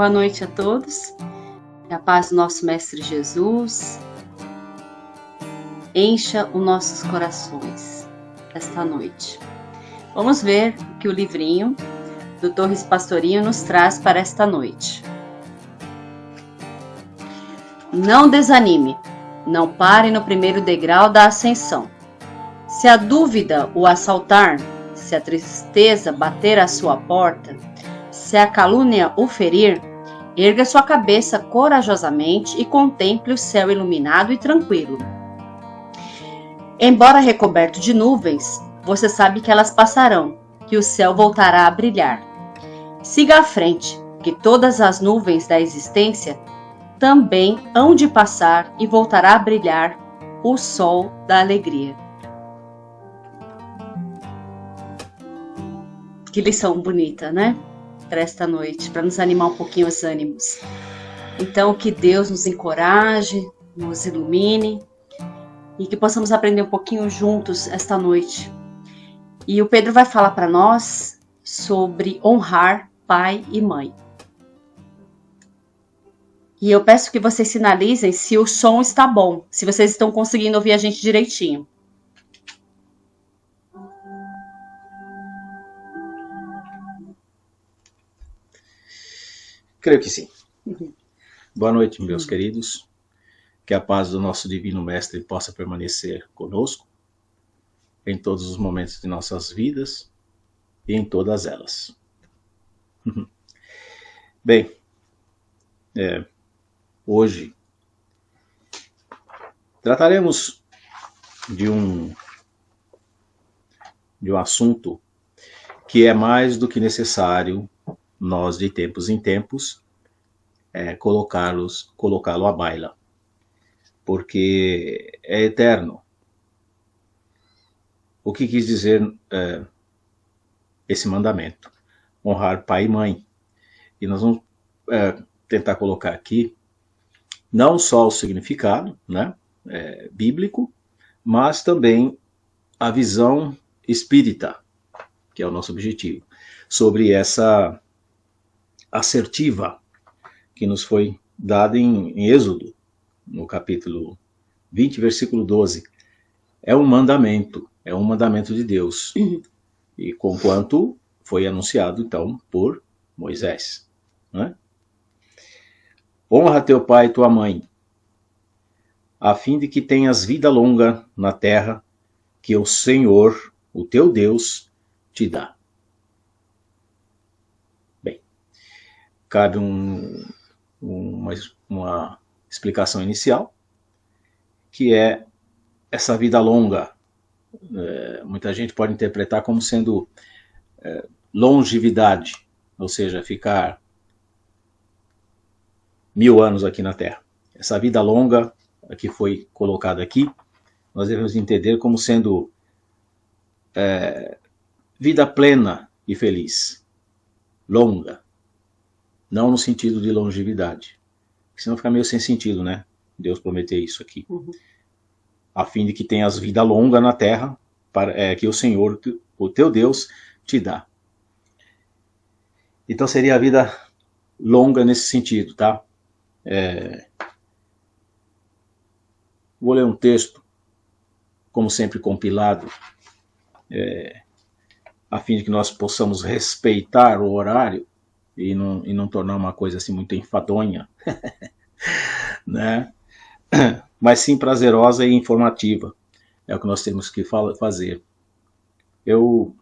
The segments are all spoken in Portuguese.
Boa noite a todos. Que a paz do nosso Mestre Jesus encha os nossos corações esta noite. Vamos ver o que o livrinho do Torres Pastorinho nos traz para esta noite. Não desanime, não pare no primeiro degrau da ascensão. Se a dúvida o assaltar, se a tristeza bater à sua porta, se a calúnia o ferir, erga sua cabeça corajosamente e contemple o céu iluminado e tranquilo. Embora recoberto de nuvens, você sabe que elas passarão, que o céu voltará a brilhar. Siga à frente, que todas as nuvens da existência também hão de passar e voltará a brilhar o sol da alegria. Que lição bonita, né? Para esta noite, para nos animar um pouquinho os ânimos. Então, que Deus nos encoraje, nos ilumine e que possamos aprender um pouquinho juntos esta noite. E o Pedro vai falar para nós sobre honrar pai e mãe. E eu peço que vocês sinalizem se o som está bom, se vocês estão conseguindo ouvir a gente direitinho. Creio que sim. Boa noite, meus queridos. Que a paz do nosso Divino Mestre possa permanecer conosco em todos os momentos de nossas vidas e em todas elas. Bem, hoje trataremos de um assunto que é mais do que necessário nós, de tempos em tempos, colocá-lo à baila, porque é eterno. O que quis dizer esse mandamento? Honrar pai e mãe. E nós vamos tentar colocar aqui não só o significado, né, bíblico, mas também a visão espírita, que é o nosso objetivo, sobre essa assertiva que nos foi dada em Êxodo, no capítulo 20, versículo 12. É um mandamento de Deus, e conquanto foi anunciado, então, por Moisés. Né? Honra teu pai e tua mãe, a fim de que tenhas vida longa na terra que o Senhor, o teu Deus, te dá. Cabe uma explicação inicial, que é essa vida longa. Muita gente pode interpretar como sendo longevidade, ou seja, ficar 1000 anos aqui na Terra. Essa vida longa que foi colocada aqui, nós devemos entender como sendo vida plena e feliz, longa. Não no sentido de longevidade. Senão fica meio sem sentido, né? Deus prometeu isso aqui. A fim de que tenhas vida longa na terra, que o Senhor, o teu Deus, te dá. Então seria a vida longa nesse sentido, tá? Vou ler um texto, como sempre compilado, a fim de que nós possamos respeitar o horário, e não tornar uma coisa assim muito enfadonha, né? Mas sim prazerosa e informativa. É o que nós temos que fazer. Eu,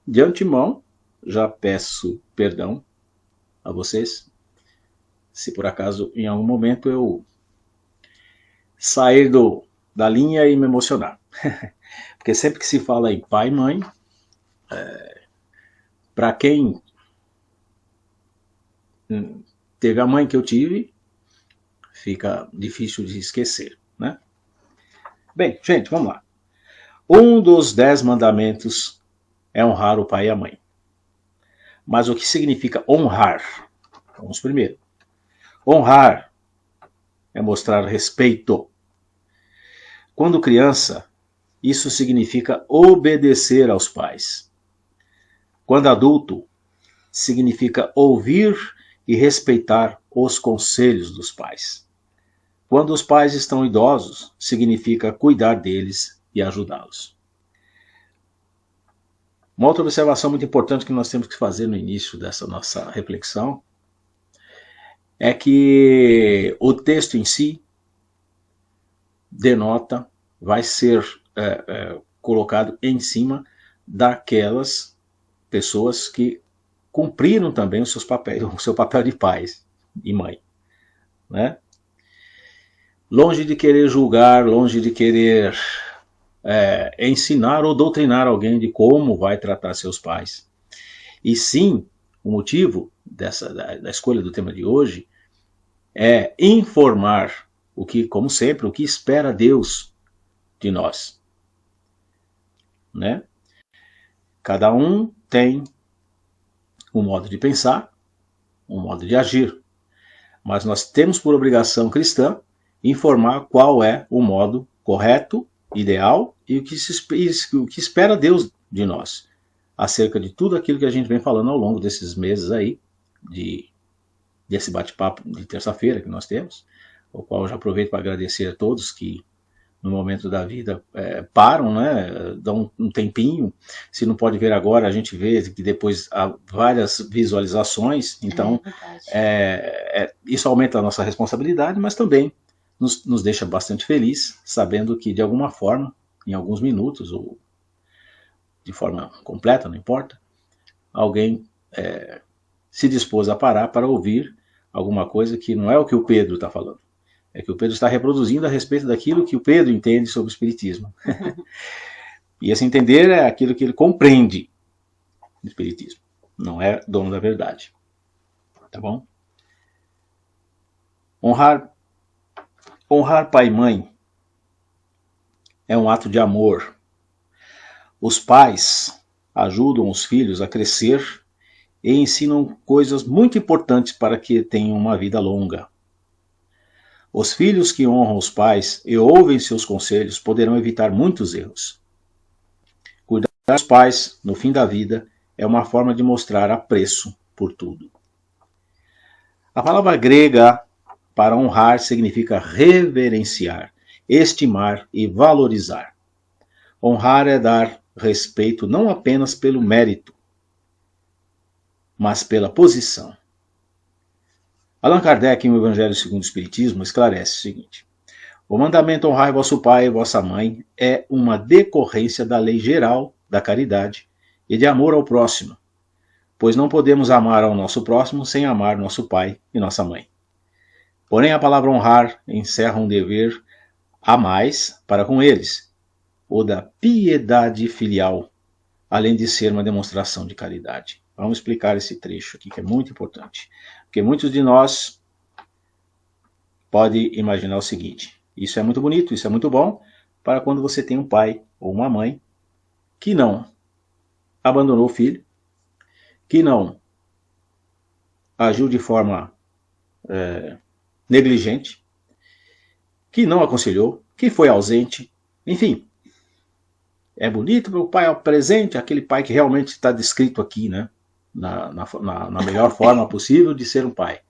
de antemão, já peço perdão a vocês, se por acaso em algum momento eu sair da linha e me emocionar. Porque sempre que se fala em pai e mãe, para quem teve a mãe que eu tive, fica difícil de esquecer, né? Bem, gente, vamos lá. Um dos 10 mandamentos é honrar o pai e a mãe. Mas o que significa honrar? Vamos primeiro. Honrar é mostrar respeito. Quando criança, isso significa obedecer aos pais. Quando adulto, significa ouvir e respeitar os conselhos dos pais. Quando os pais estão idosos, significa cuidar deles e ajudá-los. Uma outra observação muito importante que nós temos que fazer no início dessa nossa reflexão é que o texto em si denota, vai ser colocado em cima daquelas pessoas que cumpriram também o seu papel de pais e mãe, né? Longe de querer julgar, longe de querer ensinar ou doutrinar alguém de como vai tratar seus pais. E sim, o motivo da escolha do tema de hoje é informar o que, como sempre, o que espera Deus de nós, né? Cada um tem um modo de pensar, um modo de agir, mas nós temos por obrigação cristã informar qual é o modo correto, ideal e o que espera Deus de nós, acerca de tudo aquilo que a gente vem falando ao longo desses meses aí, desse bate-papo de terça-feira que nós temos, o qual eu já aproveito para agradecer a todos que no momento da vida param, né, dão um tempinho. Se não pode ver agora, a gente vê que depois há várias visualizações, então isso aumenta a nossa responsabilidade, mas também nos deixa bastante feliz, sabendo que de alguma forma, em alguns minutos, ou de forma completa, não importa, alguém se dispôs a parar para ouvir alguma coisa que não é o que o Pedro está falando. É que o Pedro está reproduzindo a respeito daquilo que o Pedro entende sobre o Espiritismo. E esse entender é aquilo que ele compreende do Espiritismo. Não é dono da verdade. Tá bom? Honrar pai e mãe é um ato de amor. Os pais ajudam os filhos a crescer e ensinam coisas muito importantes para que tenham uma vida longa. Os filhos que honram os pais e ouvem seus conselhos poderão evitar muitos erros. Cuidar dos pais no fim da vida é uma forma de mostrar apreço por tudo. A palavra grega para honrar significa reverenciar, estimar e valorizar. Honrar é dar respeito não apenas pelo mérito, mas pela posição. Allan Kardec, em O Evangelho segundo o Espiritismo, esclarece o seguinte: o mandamento honrai vosso pai e vossa mãe é uma decorrência da lei geral da caridade e de amor ao próximo, pois não podemos amar ao nosso próximo sem amar nosso pai e nossa mãe. Porém, a palavra honrar encerra um dever a mais para com eles, o da piedade filial, além de ser uma demonstração de caridade. Vamos explicar esse trecho aqui, que é muito importante. Porque muitos de nós podem imaginar o seguinte: isso é muito bonito, isso é muito bom, para quando você tem um pai ou uma mãe que não abandonou o filho, que não agiu de forma negligente, que não aconselhou, que foi ausente, enfim. É bonito para o pai presente, aquele pai que realmente está descrito aqui, né? Na melhor forma possível de ser um pai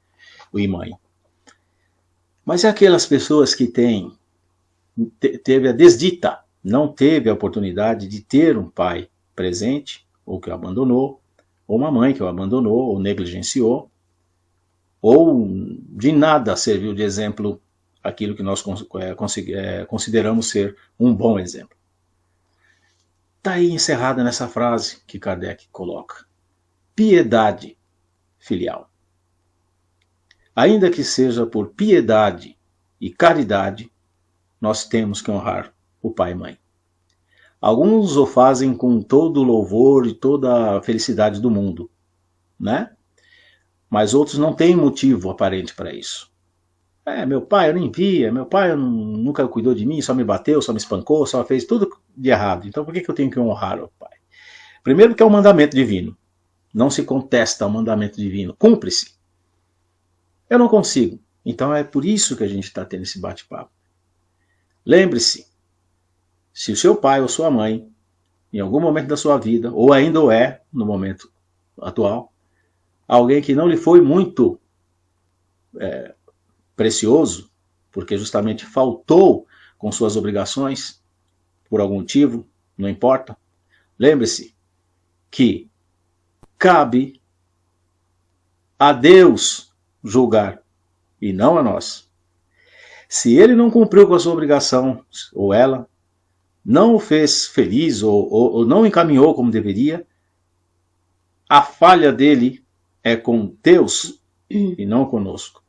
e mãe. Mas é aquelas pessoas que teve a desdita, não teve a oportunidade de ter um pai presente, ou que o abandonou, ou uma mãe que o abandonou, ou negligenciou, ou de nada serviu de exemplo aquilo que nós consideramos ser um bom exemplo. Está aí encerrada nessa frase que Kardec coloca: piedade filial. Ainda que seja por piedade e caridade, nós temos que honrar o pai e mãe. Alguns o fazem com todo o louvor e toda a felicidade do mundo, né? Mas outros não têm motivo aparente para isso. Meu pai eu nem via, meu pai nunca cuidou de mim, só me bateu, só me espancou, só fez tudo de errado. Então por que eu tenho que honrar o pai? Primeiro que é um mandamento divino. Não se contesta ao mandamento divino. Cumpre-se. Eu não consigo. Então é por isso que a gente está tendo esse bate-papo. Lembre-se, se o seu pai ou sua mãe, em algum momento da sua vida, ou ainda o é, no momento atual, alguém que não lhe foi muito precioso, porque justamente faltou com suas obrigações, por algum motivo, não importa. Lembre-se que cabe a Deus julgar e não a nós. Se ele não cumpriu com a sua obrigação, ou ela, não o fez feliz, ou não encaminhou como deveria, a falha dele é com Deus e não conosco.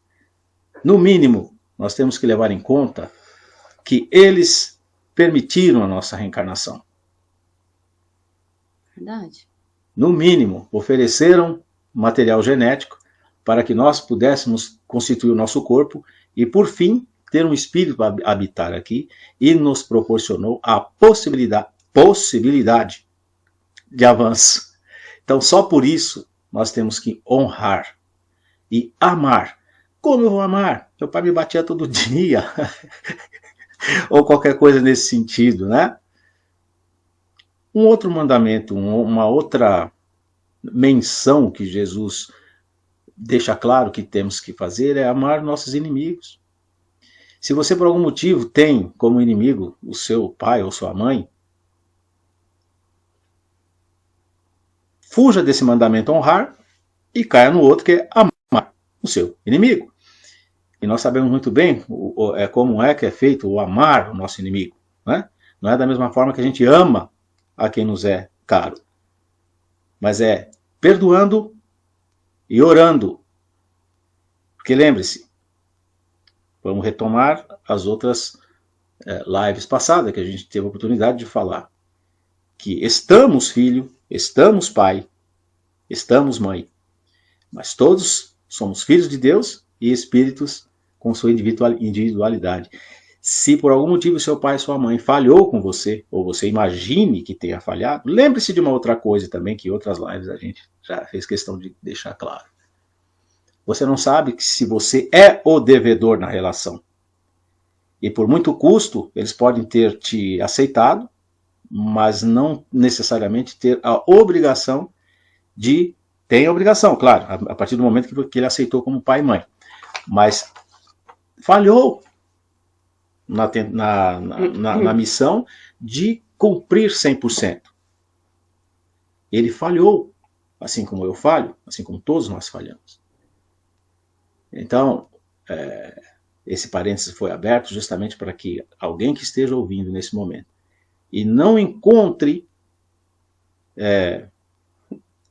No mínimo, nós temos que levar em conta que eles permitiram a nossa reencarnação. Verdade. No mínimo, ofereceram material genético para que nós pudéssemos constituir o nosso corpo e, por fim, ter um espírito para habitar aqui, e nos proporcionou a possibilidade de avanço. Então, só por isso, nós temos que honrar e amar. Como eu vou amar? Meu pai me batia todo dia. Ou qualquer coisa nesse sentido, né? Um outro mandamento, uma outra menção que Jesus deixa claro que temos que fazer é amar nossos inimigos. Se você por algum motivo tem como inimigo o seu pai ou sua mãe, fuja desse mandamento honrar e caia no outro, que é amar o seu inimigo. E nós sabemos muito bem como é que é feito o amar o nosso inimigo, né? Não é da mesma forma que a gente ama a quem nos é caro, mas é perdoando e orando. Porque lembre-se, vamos retomar as outras lives passadas que a gente teve a oportunidade de falar, que estamos filho, estamos pai, estamos mãe, mas todos somos filhos de Deus e espíritos com sua individualidade. Se por algum motivo seu pai e sua mãe falhou com você, ou você imagine que tenha falhado, lembre-se de uma outra coisa também, que em outras lives a gente já fez questão de deixar claro. Você não sabe que se você é o devedor na relação. E por muito custo, eles podem ter te aceitado, mas não necessariamente ter a obrigação de... Tem a obrigação, claro, a partir do momento que ele aceitou como pai e mãe. Mas falhou na missão de cumprir 100%. Ele falhou, assim como eu falho, assim como todos nós falhamos. Então, esse parênteses foi aberto justamente para que alguém que esteja ouvindo nesse momento e não encontre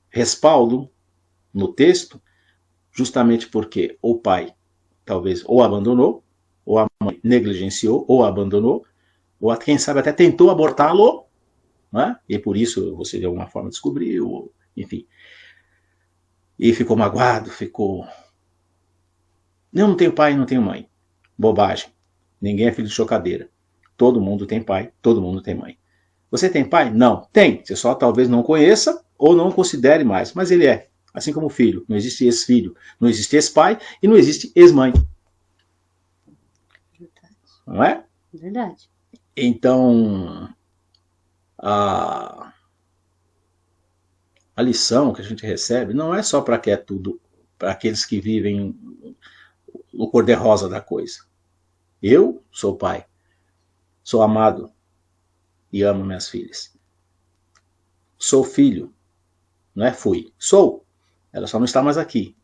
respaldo no texto, justamente porque o pai talvez ou abandonou, ou a mãe negligenciou, ou abandonou, ou quem sabe até tentou abortá-lo, né? E por isso você de alguma forma descobriu, enfim. E ficou magoado, ficou... Eu não tenho pai, não tenho mãe. Bobagem. Ninguém é filho de chocadeira. Todo mundo tem pai, todo mundo tem mãe. Você tem pai? Não. Tem. Você só talvez não conheça ou não considere mais. Mas ele é. Assim como o filho. Não existe ex-filho, não existe ex-pai e não existe ex-mãe. Não é? Verdade. Então, a lição que a gente recebe não é só para que é tudo, para aqueles que vivem o cor-de-rosa da coisa. Eu sou pai, sou amado e amo minhas filhas. Sou filho, não é fui, sou. Ela só não está mais aqui.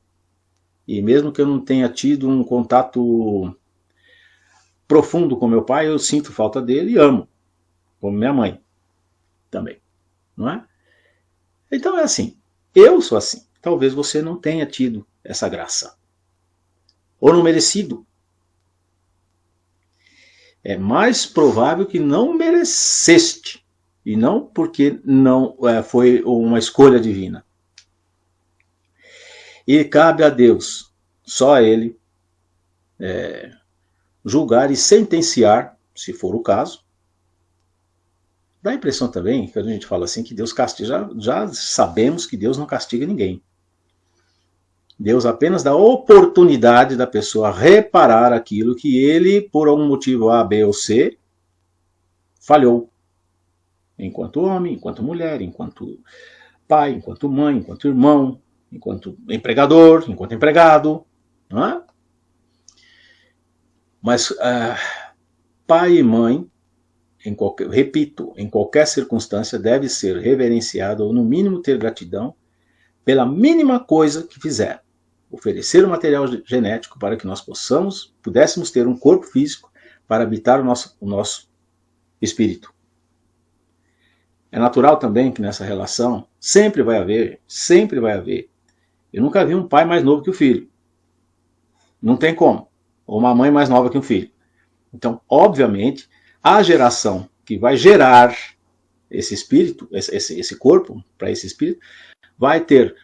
E mesmo que eu não tenha tido um contato profundo com meu pai, eu sinto falta dele e amo, como minha mãe também, não é? Então é assim, eu sou assim. Talvez você não tenha tido essa graça, ou não merecido. É mais provável que não mereceste, e não porque não foi uma escolha divina. E cabe a Deus, só a Ele, julgar e sentenciar, se for o caso. Dá a impressão também, quando a gente fala assim, que Deus castiga, já sabemos que Deus não castiga ninguém. Deus apenas dá a oportunidade da pessoa reparar aquilo que ele, por algum motivo A, B ou C, falhou. Enquanto homem, enquanto mulher, enquanto pai, enquanto mãe, enquanto irmão, enquanto empregador, enquanto empregado. Não é? Mas pai e mãe, repito, em qualquer circunstância, deve ser reverenciado ou no mínimo ter gratidão pela mínima coisa que fizer. Oferecer o material genético para que nós pudéssemos ter um corpo físico para habitar o nosso espírito. É natural também que nessa relação sempre vai haver. Eu nunca vi um pai mais novo que o filho. Não tem como. Ou uma mãe mais nova que um filho. Então, obviamente, a geração que vai gerar esse espírito, esse corpo para esse espírito, vai ter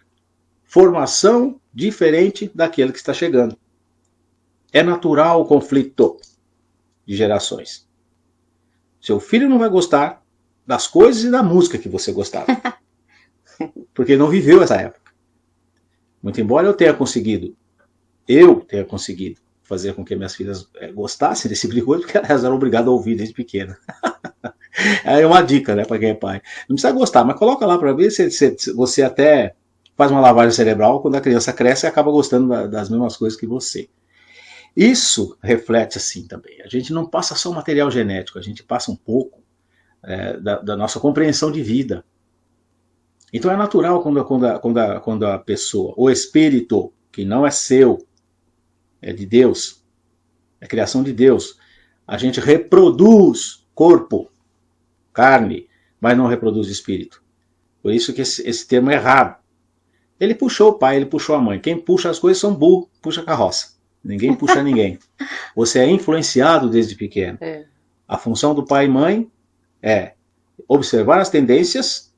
formação diferente daquele que está chegando. É natural o conflito de gerações. Seu filho não vai gostar das coisas e da música que você gostava. Porque ele não viveu essa época. Muito embora eu tenha conseguido fazer com que minhas filhas gostassem desse tipo de coisa, porque elas eram obrigadas a ouvir desde pequena. É uma dica, né, para quem é pai. Não precisa gostar, mas coloca lá para ver se você até faz uma lavagem cerebral quando a criança cresce e acaba gostando das mesmas coisas que você. Isso reflete assim também. A gente não passa só o material genético, a gente passa um pouco da nossa compreensão de vida. Então é natural quando a pessoa, o espírito, que não é seu, é de Deus, é criação de Deus, a gente reproduz corpo, carne, mas não reproduz espírito. Por isso que esse termo é errado. Ele puxou o pai, ele puxou a mãe. Quem puxa as coisas são burro, puxa a carroça. Ninguém puxa ninguém. Você é influenciado desde pequeno. A função do pai e mãe é observar as tendências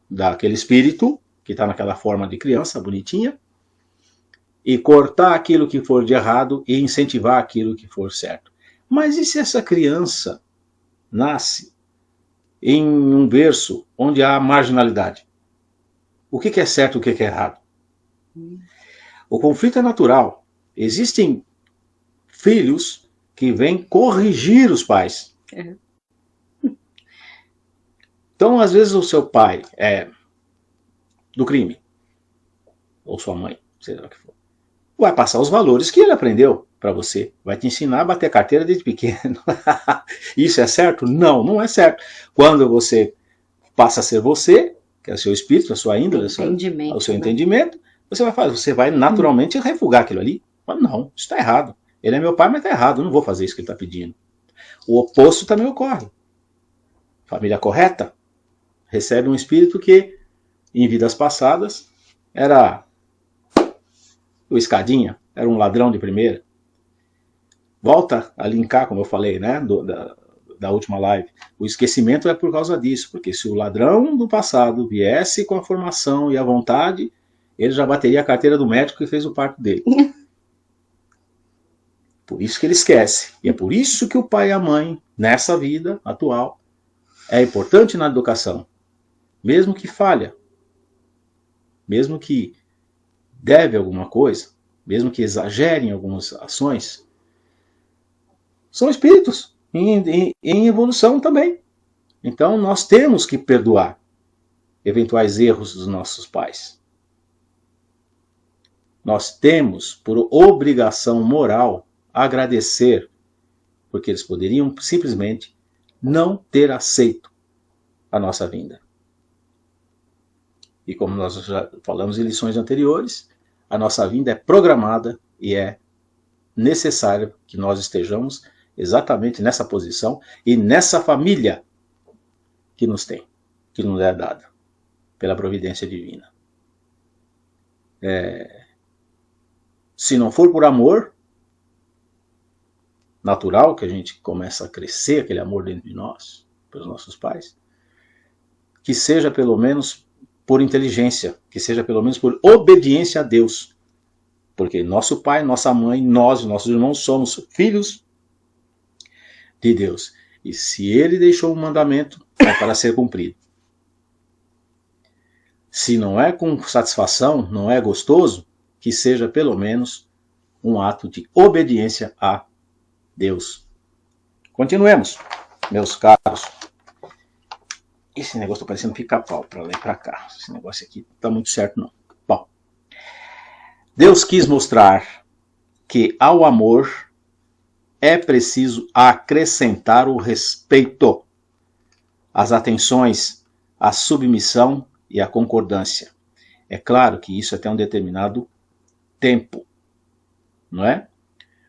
daquele espírito, que está naquela forma de criança, bonitinha, e cortar aquilo que for de errado e incentivar aquilo que for certo. Mas e se essa criança nasce em um berço onde há marginalidade? O que é certo e o que é errado? O conflito é natural. Existem filhos que vêm corrigir os pais. Então, às vezes, o seu pai é do crime, ou sua mãe, seja o que for, vai passar os valores que ele aprendeu para você. Vai te ensinar a bater carteira desde pequeno. Isso é certo? Não, não é certo. Quando você passa a ser você, que é o seu espírito, a sua índole, o seu entendimento, você vai naturalmente refugar aquilo ali. Mas não, isso está errado. Ele é meu pai, mas está errado. Eu não vou fazer isso que ele está pedindo. O oposto também ocorre. Família correta recebe um espírito que, em vidas passadas, era o escadinha, era um ladrão de primeira. Volta a linkar, como eu falei, né, da última live. O esquecimento é por causa disso, porque se o ladrão do passado viesse com a formação e a vontade, ele já bateria a carteira do médico que fez o parto dele. Por isso que ele esquece. E é por isso que o pai e a mãe, nessa vida atual, é importante na educação. Mesmo que falha, mesmo que deve alguma coisa, mesmo que exagerem algumas ações, são espíritos em evolução também. Então nós temos que perdoar eventuais erros dos nossos pais. Nós temos, por obrigação moral, agradecer, porque eles poderiam simplesmente não ter aceito a nossa vinda. E como nós já falamos em lições anteriores, a nossa vinda é programada e é necessário que nós estejamos exatamente nessa posição e nessa família que nos tem, que nos é dada pela providência divina. Se não for por amor natural, que a gente começa a crescer aquele amor dentro de nós, pelos nossos pais, que seja pelo menos por inteligência, que seja pelo menos por obediência a Deus. Porque nosso pai, nossa mãe, nós, nossos irmãos, somos filhos de Deus. E se ele deixou um mandamento, é para ser cumprido. Se não é com satisfação, não é gostoso, que seja pelo menos um ato de obediência a Deus. Continuemos, meus caros. Esse negócio está parecendo pica-pau para lá e para cá. Esse negócio aqui não está muito certo, não. Bom, Deus quis mostrar que ao amor é preciso acrescentar o respeito, as atenções, a submissão e a concordância. É claro que isso é até um determinado tempo, não é?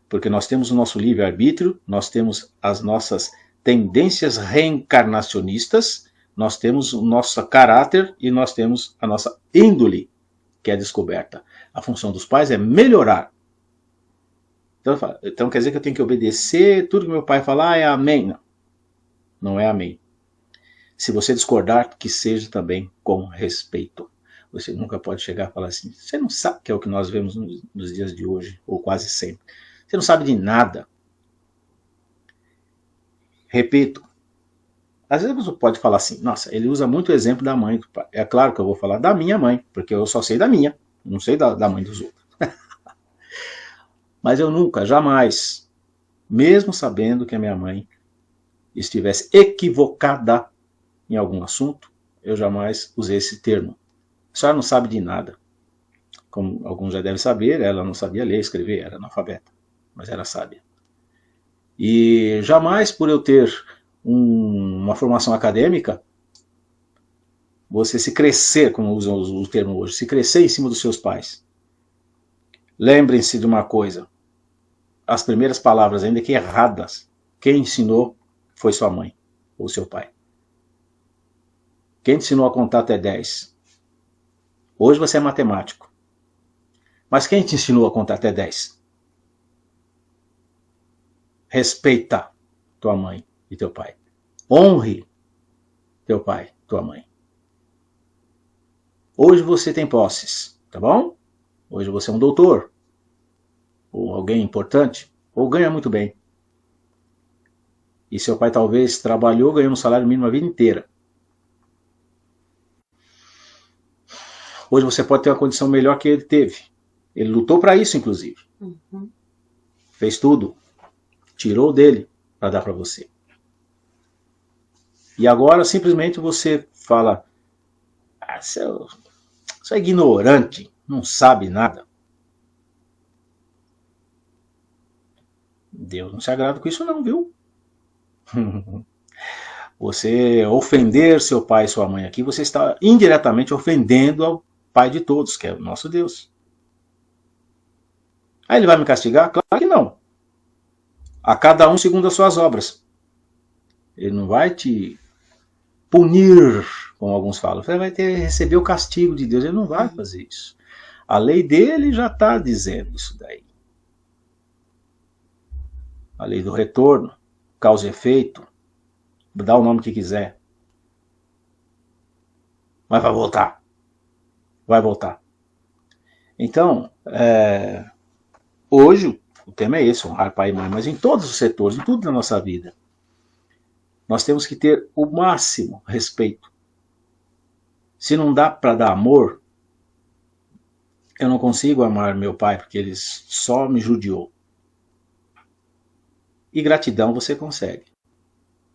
Porque nós temos o nosso livre-arbítrio, nós temos as nossas tendências reencarnacionistas, nós temos o nosso caráter e nós temos a nossa índole, que é descoberta. A função dos pais é melhorar. Então quer dizer que eu tenho que obedecer, tudo que meu pai falar é amém. Não, não é amém. Se você discordar, que seja também com respeito. Você nunca pode chegar e falar assim, você não sabe que é o que nós vemos nos dias de hoje, ou quase sempre. Você não sabe de nada. Repito, às vezes você pode falar assim, nossa, ele usa muito o exemplo da mãe do pai. É claro que eu vou falar da minha mãe, porque eu só sei da minha, não sei da mãe dos outros. Mas eu nunca, jamais, mesmo sabendo que a minha mãe estivesse equivocada em algum assunto, eu jamais usei esse termo. A senhora não sabe de nada. Como alguns já devem saber, ela não sabia ler e escrever, era analfabeta, mas era sábia. E jamais por eu ter uma formação acadêmica, você se crescer, como usam o termo hoje, se crescer em cima dos seus pais. Lembrem-se de uma coisa, as primeiras palavras, ainda que erradas, quem ensinou foi sua mãe ou seu pai. Quem te ensinou a contar até 10? Hoje você é matemático. Mas quem te ensinou a contar até 10? Respeita tua mãe e teu pai. Honre teu pai, tua mãe. Hoje você tem posses, tá bom? Hoje você é um doutor, ou alguém importante, ou ganha muito bem. E seu pai talvez trabalhou ganhando um salário mínimo a vida inteira. Hoje você pode ter uma condição melhor que ele teve. Ele lutou para isso, inclusive. Uhum. Fez tudo. Tirou dele para dar para você. E agora simplesmente você fala, você é ignorante, não sabe nada. Deus não se agrada com isso não, viu? Você ofender seu pai e sua mãe aqui, você está indiretamente ofendendo ao Pai de todos, que é o nosso Deus. Aí ele vai me castigar? Claro que não. A cada um segundo as suas obras. Ele não vai te punir, como alguns falam. Você vai receber o castigo de Deus. Ele não vai fazer isso. A lei dele já está dizendo isso daí. A lei do retorno, causa e efeito, dá o nome que quiser. Mas vai voltar. Vai voltar. Então, hoje o tema é esse, honrar pai e mãe, mas em todos os setores, em tudo da nossa vida, nós temos que ter o máximo respeito. Se não dá para dar amor, eu não consigo amar meu pai porque ele só me judiou. E gratidão você consegue.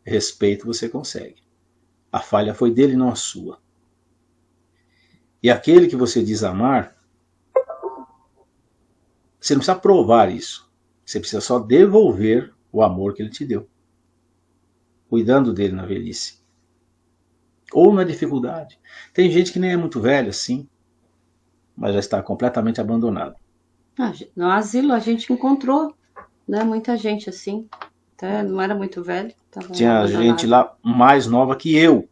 Respeito você consegue. A falha foi dele, não a sua. E aquele que você diz amar, você não precisa provar isso. Você precisa só devolver o amor que ele te deu. Cuidando dele na velhice. Ou na dificuldade. Tem gente que nem é muito velha assim, mas já está completamente abandonado. No asilo a gente encontrou, né, muita gente assim. Até não era muito velho. Tinha abandonado. Gente lá mais nova que eu,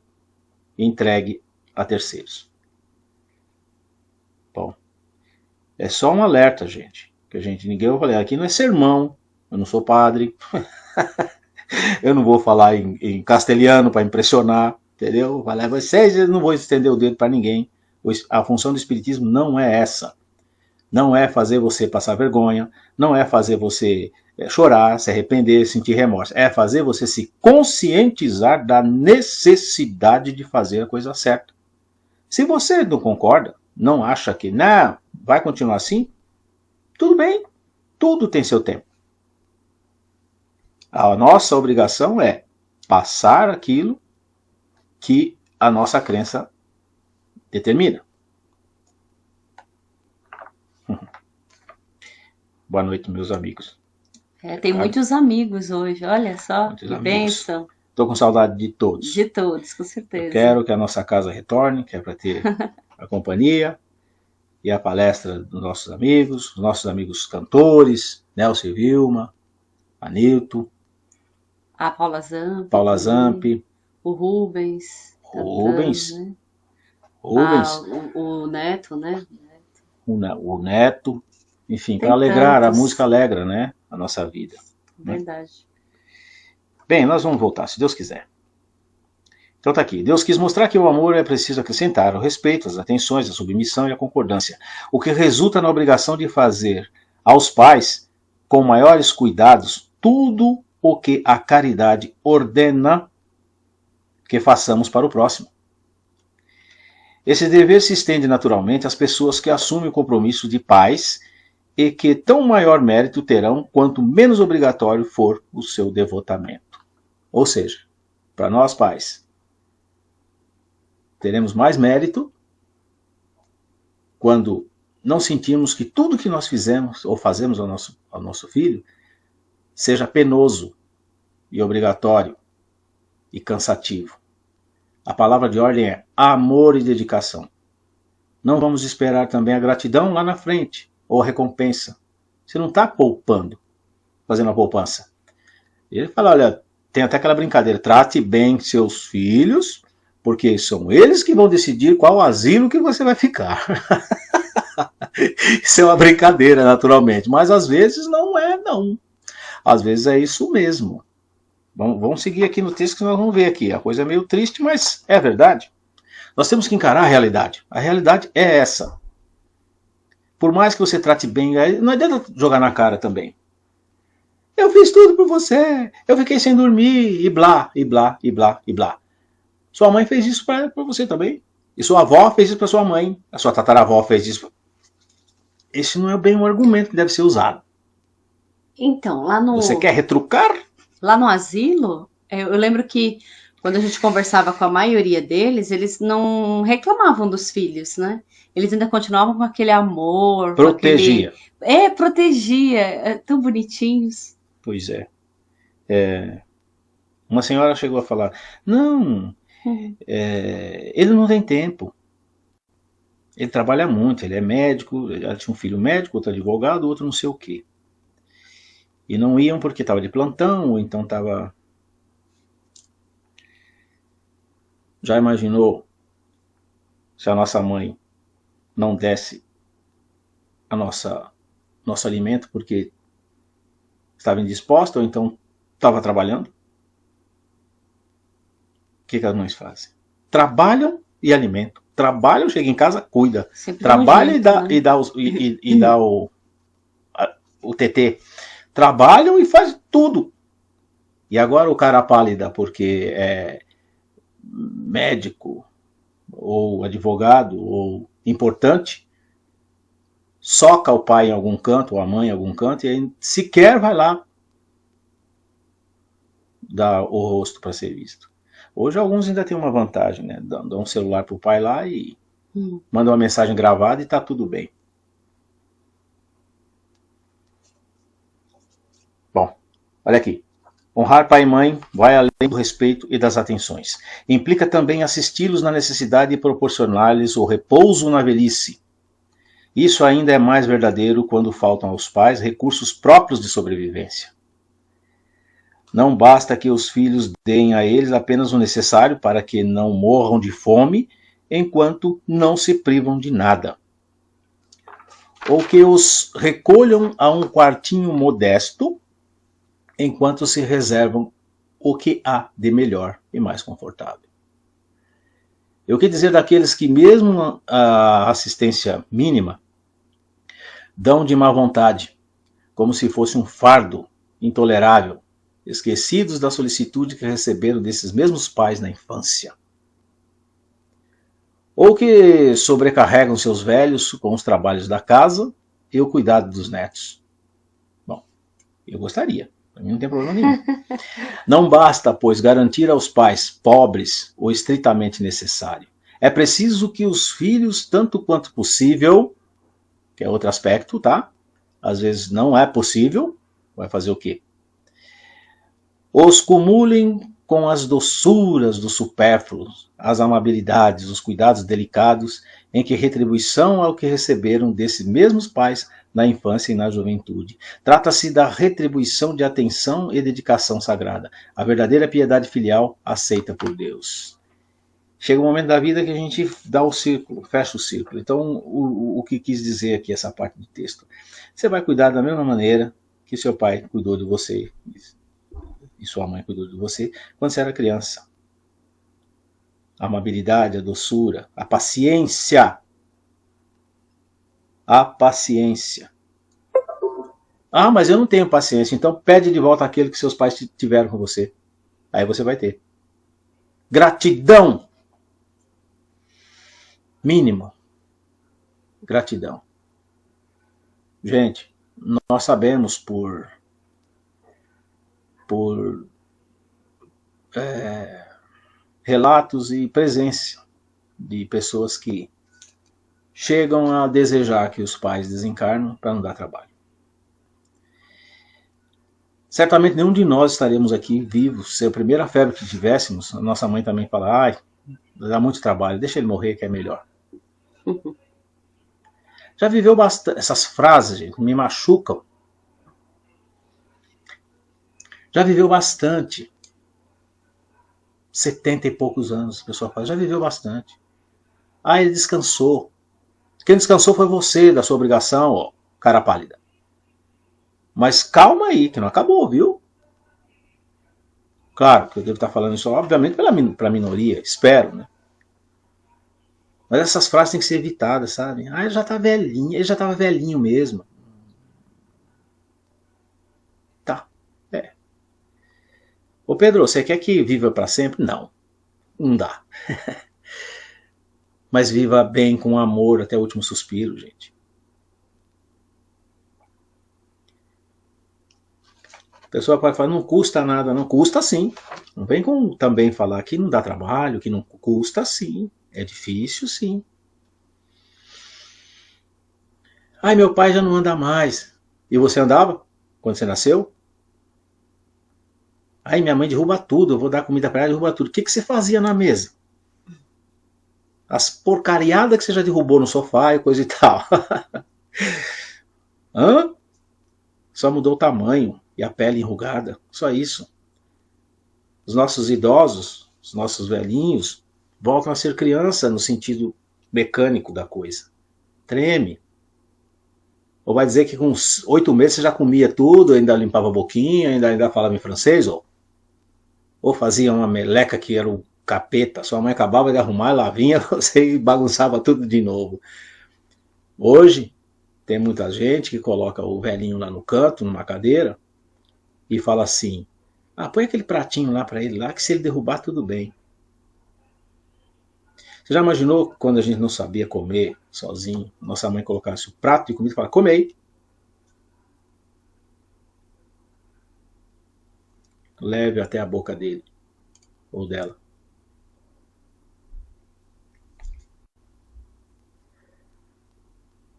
entregue a terceiros. Bom, é só um alerta, gente. Que ninguém vai falar, aqui não é sermão, eu não sou padre, eu não vou falar em castelhano para impressionar, entendeu? Falar, vocês, eu não vou estender o dedo para ninguém. A função do espiritismo não é essa. Não é fazer você passar vergonha, não é fazer você chorar, se arrepender, sentir remorso. É fazer você se conscientizar da necessidade de fazer a coisa certa. Se você não concorda, não acha que não, vai continuar assim, tudo bem, tudo tem seu tempo. A nossa obrigação é passar aquilo que a nossa crença determina. Boa noite, meus amigos. Tem muitos amigos hoje, olha só, Muitos que amigos. bênção. Estou com saudade de todos. De todos, com Eu certeza. quero que a nossa casa retorne, que é para ter a companhia e a palestra dos nossos amigos cantores, Nelson e Vilma, Anilton, A Paula Zamp Paula também, Zamp, o Rubens cantando, Rubens, né? Rubens, O Neto, né? o Neto, enfim, para Tem alegrar, a tantos, música alegra, né, a nossa vida. Né? verdade. Bem, nós vamos voltar, se Deus quiser. Então tá aqui. Deus quis mostrar que o amor é preciso acrescentar o respeito, as atenções, a submissão e a concordância, o que resulta na obrigação de fazer aos pais, com maiores cuidados, tudo o que a caridade ordena que façamos para o próximo. Esse dever se estende naturalmente às pessoas que assumem o compromisso de pais e que tão maior mérito terão quanto menos obrigatório for o seu devotamento. Ou seja, para nós pais, teremos mais mérito quando não sentimos que tudo que nós fizemos ou fazemos ao nosso filho seja penoso e obrigatório e cansativo. A palavra de ordem é amor e dedicação. Não vamos esperar também a gratidão lá na frente, ou a recompensa. Você não está poupando, fazendo a poupança. Ele fala, olha, tem até aquela brincadeira, trate bem seus filhos, porque são eles que vão decidir qual asilo que você vai ficar. Isso é uma brincadeira, naturalmente, mas às vezes não é, não. Às vezes é isso mesmo. Vamos seguir aqui no texto que nós vamos ver aqui. A coisa é meio triste, mas é verdade. Nós temos que encarar a realidade. A realidade é essa. Por mais que você trate bem, não adianta jogar na cara também. Eu fiz tudo por você, eu fiquei sem dormir, e blá, e blá, e blá, e blá. Sua mãe fez isso para você também. E sua avó fez isso para sua mãe. A sua tataravó fez isso. Esse não é bem um argumento que deve ser usado. Então, Você quer retrucar? lá no asilo, eu lembro que quando a gente conversava com a maioria deles, eles não reclamavam dos filhos, né? Eles ainda continuavam com aquele amor, Protegia. com aquele... protegia, tão bonitinhos. Pois é. Uma senhora chegou a falar, não, ele não tem tempo. Ele trabalha muito, ele é médico, ela tinha um filho médico, outro advogado, outro não sei o quê. E não iam porque estava de plantão, ou então estava... Já imaginou se a nossa mãe não desse nosso alimento porque estava indisposta ou então estava trabalhando? O que as mães fazem? Trabalham e alimentam. Trabalham, chega em casa, cuida. Sempre Trabalha jeito, e dá, né? e dá o TT. Trabalham e faz tudo. E agora o cara pálida porque é médico ou advogado ou importante, soca o pai em algum canto ou a mãe em algum canto e aí sequer vai lá dar o rosto para ser visto. Hoje alguns ainda têm uma vantagem, né? Dão um celular pro pai lá e manda uma mensagem gravada e tá tudo bem. Bom, olha aqui. Honrar pai e mãe vai além do respeito e das atenções. Implica também assisti-los na necessidade de proporcionar-lhes o repouso na velhice. Isso ainda é mais verdadeiro quando faltam aos pais recursos próprios de sobrevivência. Não basta que os filhos deem a eles apenas o necessário para que não morram de fome, enquanto não se privam de nada. Ou que os recolham a um quartinho modesto, enquanto se reservam o que há de melhor e mais confortável. E o que dizer daqueles que, mesmo a assistência mínima, dão de má vontade, como se fosse um fardo intolerável, esquecidos da solicitude que receberam desses mesmos pais na infância. Ou que sobrecarregam seus velhos com os trabalhos da casa e o cuidado dos netos. Bom, eu gostaria. Para mim não tem problema nenhum. Não basta, pois, garantir aos pais pobres o estritamente necessário. É preciso que os filhos, tanto quanto possível, que é outro aspecto, tá? Às vezes não é possível, vai fazer o quê? Os cumulem com as doçuras dos supérfluos, as amabilidades, os cuidados delicados, em que retribuição ao que receberam desses mesmos pais na infância e na juventude. Trata-se da retribuição de atenção e dedicação sagrada, a verdadeira piedade filial aceita por Deus. Chega um momento da vida que a gente dá o círculo, fecha o círculo. Então, o que quis dizer aqui essa parte do texto? Você vai cuidar da mesma maneira que seu pai cuidou de você e sua mãe cuidou de você quando você era criança. A amabilidade, a doçura, a paciência. A paciência. Ah, mas eu não tenho paciência, então pede de volta aquilo que seus pais tiveram com você. Aí você vai ter. Gratidão. Mínimo. Gratidão. Gente, nós sabemos por relatos e presença de pessoas que chegam a desejar que os pais desencarnam para não dar trabalho. Certamente nenhum de nós estaremos aqui vivos. Se a primeira febre que tivéssemos, a nossa mãe também fala, ai, dá muito trabalho, deixa ele morrer que é melhor. Já viveu bastante, essas frases, gente, me machucam. Já viveu bastante. 70 e poucos anos, a pessoa fala, já viveu bastante. Ah, ele descansou. Quem descansou foi você, da sua obrigação, ó, cara pálida. Mas calma aí, que não acabou, viu? Claro que eu devo estar falando isso, obviamente, para a minoria, espero, né? Mas essas frases têm que ser evitadas, sabe? Ah, ele já tá velhinho, ele já estava velhinho mesmo. Tá, é. Ô Pedro, você quer que viva para sempre? Não, não dá. Mas viva bem, com amor, até o último suspiro, gente. A pessoa pode falar, não custa nada, não custa sim. Não vem com também falar que não dá trabalho, que não custa sim. É difícil sim. Ai, meu pai já não anda mais. E você andava quando você nasceu? Ai, minha mãe derruba tudo, eu vou dar comida para ela e derruba tudo. O que você fazia na mesa? As porcariadas que você já derrubou no sofá e coisa e tal. Hã? Só mudou o tamanho e a pele enrugada. Só isso. Os nossos idosos, os nossos velhinhos, voltam a ser criança no sentido mecânico da coisa. Treme. Ou vai dizer que com 8 meses você já comia tudo, ainda limpava a boquinha, ainda falava em francês? Ou fazia uma meleca que era o capeta, sua mãe acabava de arrumar, ela vinha, você bagunçava tudo de novo. Hoje, tem muita gente que coloca o velhinho lá no canto, numa cadeira, e fala assim, ah, põe aquele pratinho lá para ele lá, que se ele derrubar, tudo bem. Você já imaginou quando a gente não sabia comer sozinho, nossa mãe colocasse o prato de comida e falasse, come aí. Leve até a boca dele, ou dela.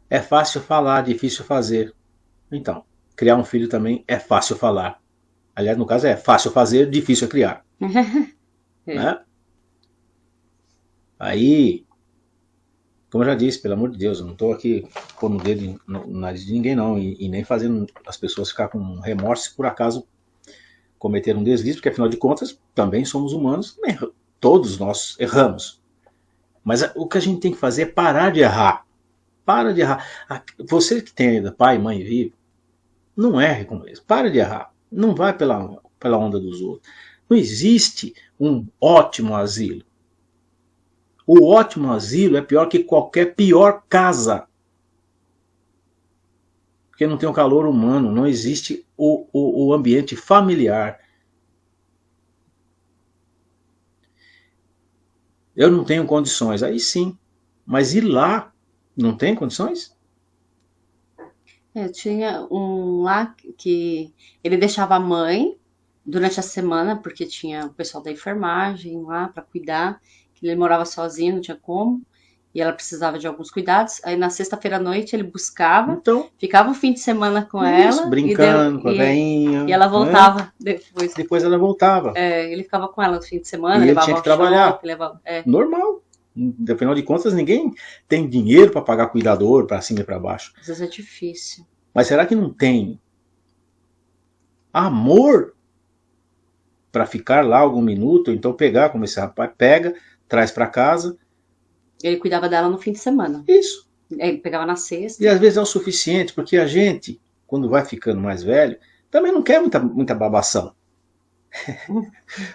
É fácil falar, difícil fazer. Então, criar um filho também é fácil falar. Aliás, no caso é fácil fazer, difícil criar. É. Né? Aí, como eu já disse, pelo amor de Deus, eu não estou aqui pondo o dedo no nariz de ninguém não, e nem fazendo as pessoas ficar com remorso se por acaso cometeram um deslize, porque afinal de contas também somos humanos, todos nós erramos. Mas o que a gente tem que fazer é parar de errar. Para de errar. Você que tem ainda pai e mãe vivo, não erre com eles. Para de errar. Não vai pela onda dos outros. Não existe um ótimo asilo. O ótimo asilo é pior que qualquer pior casa. Porque não tem o calor humano, não existe o ambiente familiar. Eu não tenho condições, aí sim. Mas ir lá, não tem condições? Eu tinha um lá que ele deixava a mãe durante a semana, porque tinha o pessoal da enfermagem lá para cuidar, que ele morava sozinho, não tinha como. e ela precisava de alguns cuidados. Aí na sexta-feira à noite ele buscava, Então, ficava o fim de semana com isso, ela brincando com a veinha, e ela né? voltava depois. Depois ela voltava. Ele ficava com ela no fim de semana, E ele levava tinha que ao trabalhar. shopping, levava. Normal. Afinal de contas, ninguém tem dinheiro para pagar cuidador para cima e para baixo. Às vezes é difícil. Mas será que não tem amor para ficar lá algum minuto? Então pegar, como esse rapaz pega, traz para casa. Ele cuidava dela no fim de semana. Isso. Ele pegava na sexta. E às vezes é o suficiente, porque a gente, quando vai ficando mais velho, também não quer muita babação.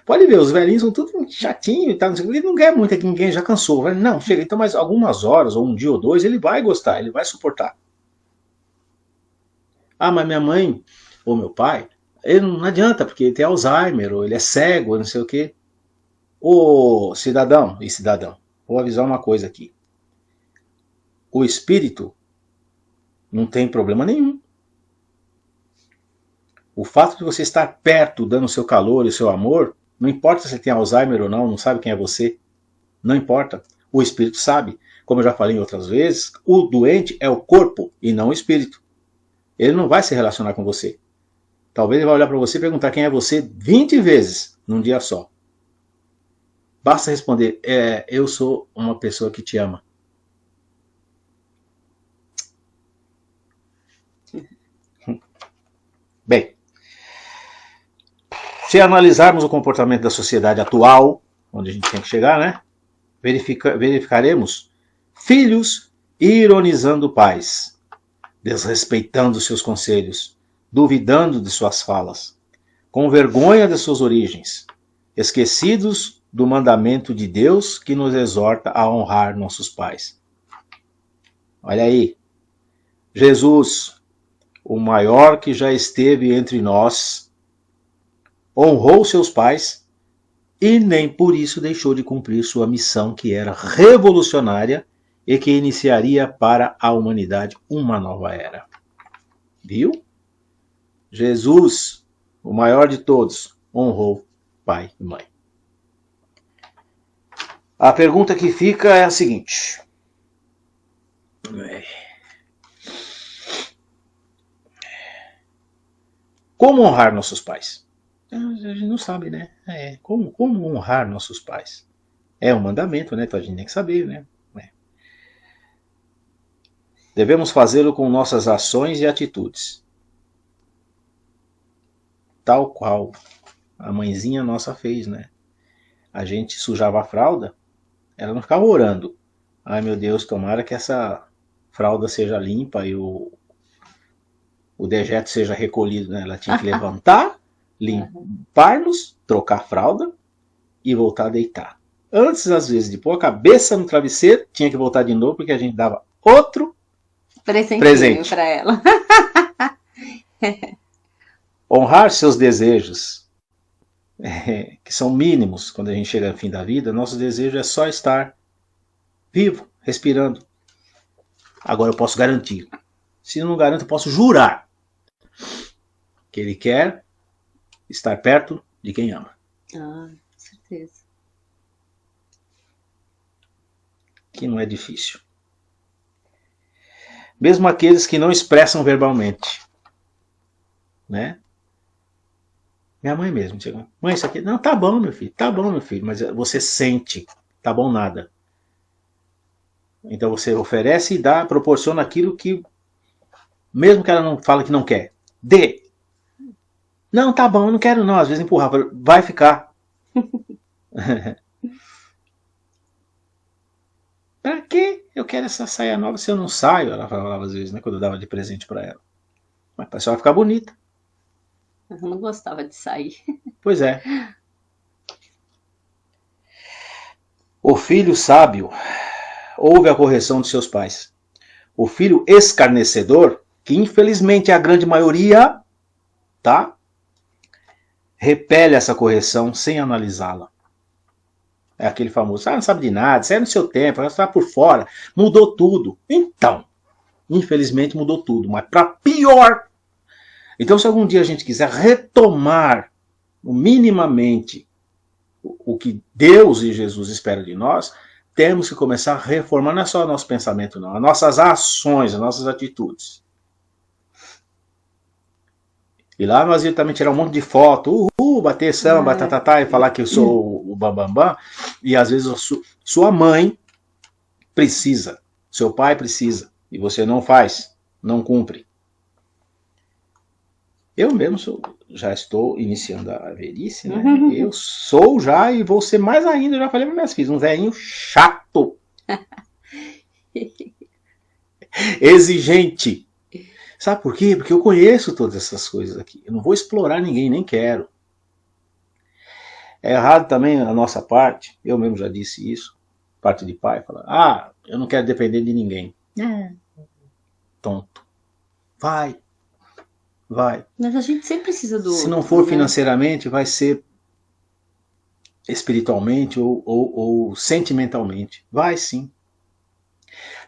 Pode ver, os velhinhos são tudo chatinho e tal, ele não quer muito, ninguém já cansou. Não, chega, então mais algumas horas, ou um dia ou dois, ele vai gostar, ele vai suportar. Ah, mas minha mãe ou meu pai, ele não adianta, porque ele tem Alzheimer, ou ele é cego, ou não sei o quê. Ô cidadão e cidadão, vou avisar uma coisa aqui. O espírito não tem problema nenhum. O fato de você estar perto, dando o seu calor e o seu amor, não importa se você tem Alzheimer ou não sabe quem é você, não importa. O espírito sabe. Como eu já falei em outras vezes, o doente é o corpo e não o espírito. Ele não vai se relacionar com você. Talvez ele vai olhar para você e perguntar quem é você 20 vezes num dia só. Basta responder, eu sou uma pessoa que te ama. Bem, se analisarmos o comportamento da sociedade atual, onde a gente tem que chegar, né? Verificaremos filhos ironizando pais, desrespeitando seus conselhos, duvidando de suas falas, com vergonha de suas origens, esquecidos do mandamento de Deus que nos exorta a honrar nossos pais. Olha aí, Jesus, o maior que já esteve entre nós, honrou seus pais e nem por isso deixou de cumprir sua missão, que era revolucionária e que iniciaria para a humanidade uma nova era. Viu? Jesus, o maior de todos, honrou pai e mãe. A pergunta que fica é a seguinte. Como honrar nossos pais? A gente não sabe, né? Como honrar nossos pais? É um mandamento, né? Então a gente tem que saber, né? Devemos fazê-lo com nossas ações e atitudes. Tal qual a mãezinha nossa fez, né? A gente sujava a fralda, ela não ficava orando. Ai meu Deus, tomara que essa fralda seja limpa e o dejeto seja recolhido, né? Ela tinha que levantar, limpar-nos, trocar a fralda e voltar a deitar. Antes, às vezes, de pôr a cabeça no travesseiro, tinha que voltar de novo, porque a gente dava outro presente para ela. Honrar seus desejos, que são mínimos quando a gente chega ao fim da vida. Nosso desejo é só estar vivo, respirando. Agora eu posso garantir. Se não garanto, eu posso jurar que ele quer estar perto de quem ama. Ah, com certeza. Que não é difícil. Mesmo aqueles que não expressam verbalmente, né? Minha mãe mesmo chegou. Mãe, isso aqui... Não, tá bom, meu filho. Tá bom, meu filho. Mas você sente. Tá bom nada. Então você oferece e dá, proporciona aquilo que... Mesmo que ela não fale que não quer. Dê. Não, tá bom, eu não quero não. Às vezes empurrava. Vai ficar. Pra quê? Eu quero essa saia nova se eu não saio. Ela falava às vezes, né? Quando eu dava de presente pra ela. Mas a pessoa vai ficar bonita. Eu não gostava de sair. Pois é. O filho sábio ouve a correção de seus pais. O filho escarnecedor, que infelizmente é a grande maioria, tá? Repele essa correção sem analisá-la. É aquele famoso, não sabe de nada, isso é no seu tempo, você está por fora, mudou tudo. Então, infelizmente mudou tudo, mas para pior. Então, se algum dia a gente quiser retomar minimamente o que Deus e Jesus esperam de nós, temos que começar a reformar, não é só o nosso pensamento, não, as nossas ações, as nossas atitudes. E lá nós íamos também tirar um monte de foto, bater samba, e falar que eu sou o bambambam, e às vezes sua mãe precisa, seu pai precisa, e você não faz, não cumpre. Eu mesmo já estou iniciando a velhice, né? Eu sou já e vou ser mais ainda, eu já falei para minhas filhas, um velhinho chato. Exigente. Sabe por quê? Porque eu conheço todas essas coisas aqui. Eu não vou explorar ninguém, nem quero. É errado também a nossa parte, eu mesmo já disse isso, parte de pai, falar, eu não quero depender de ninguém. Tonto. Vai. Mas a gente sempre precisa do Se não for financeiramente, vai ser espiritualmente ou sentimentalmente. Vai sim.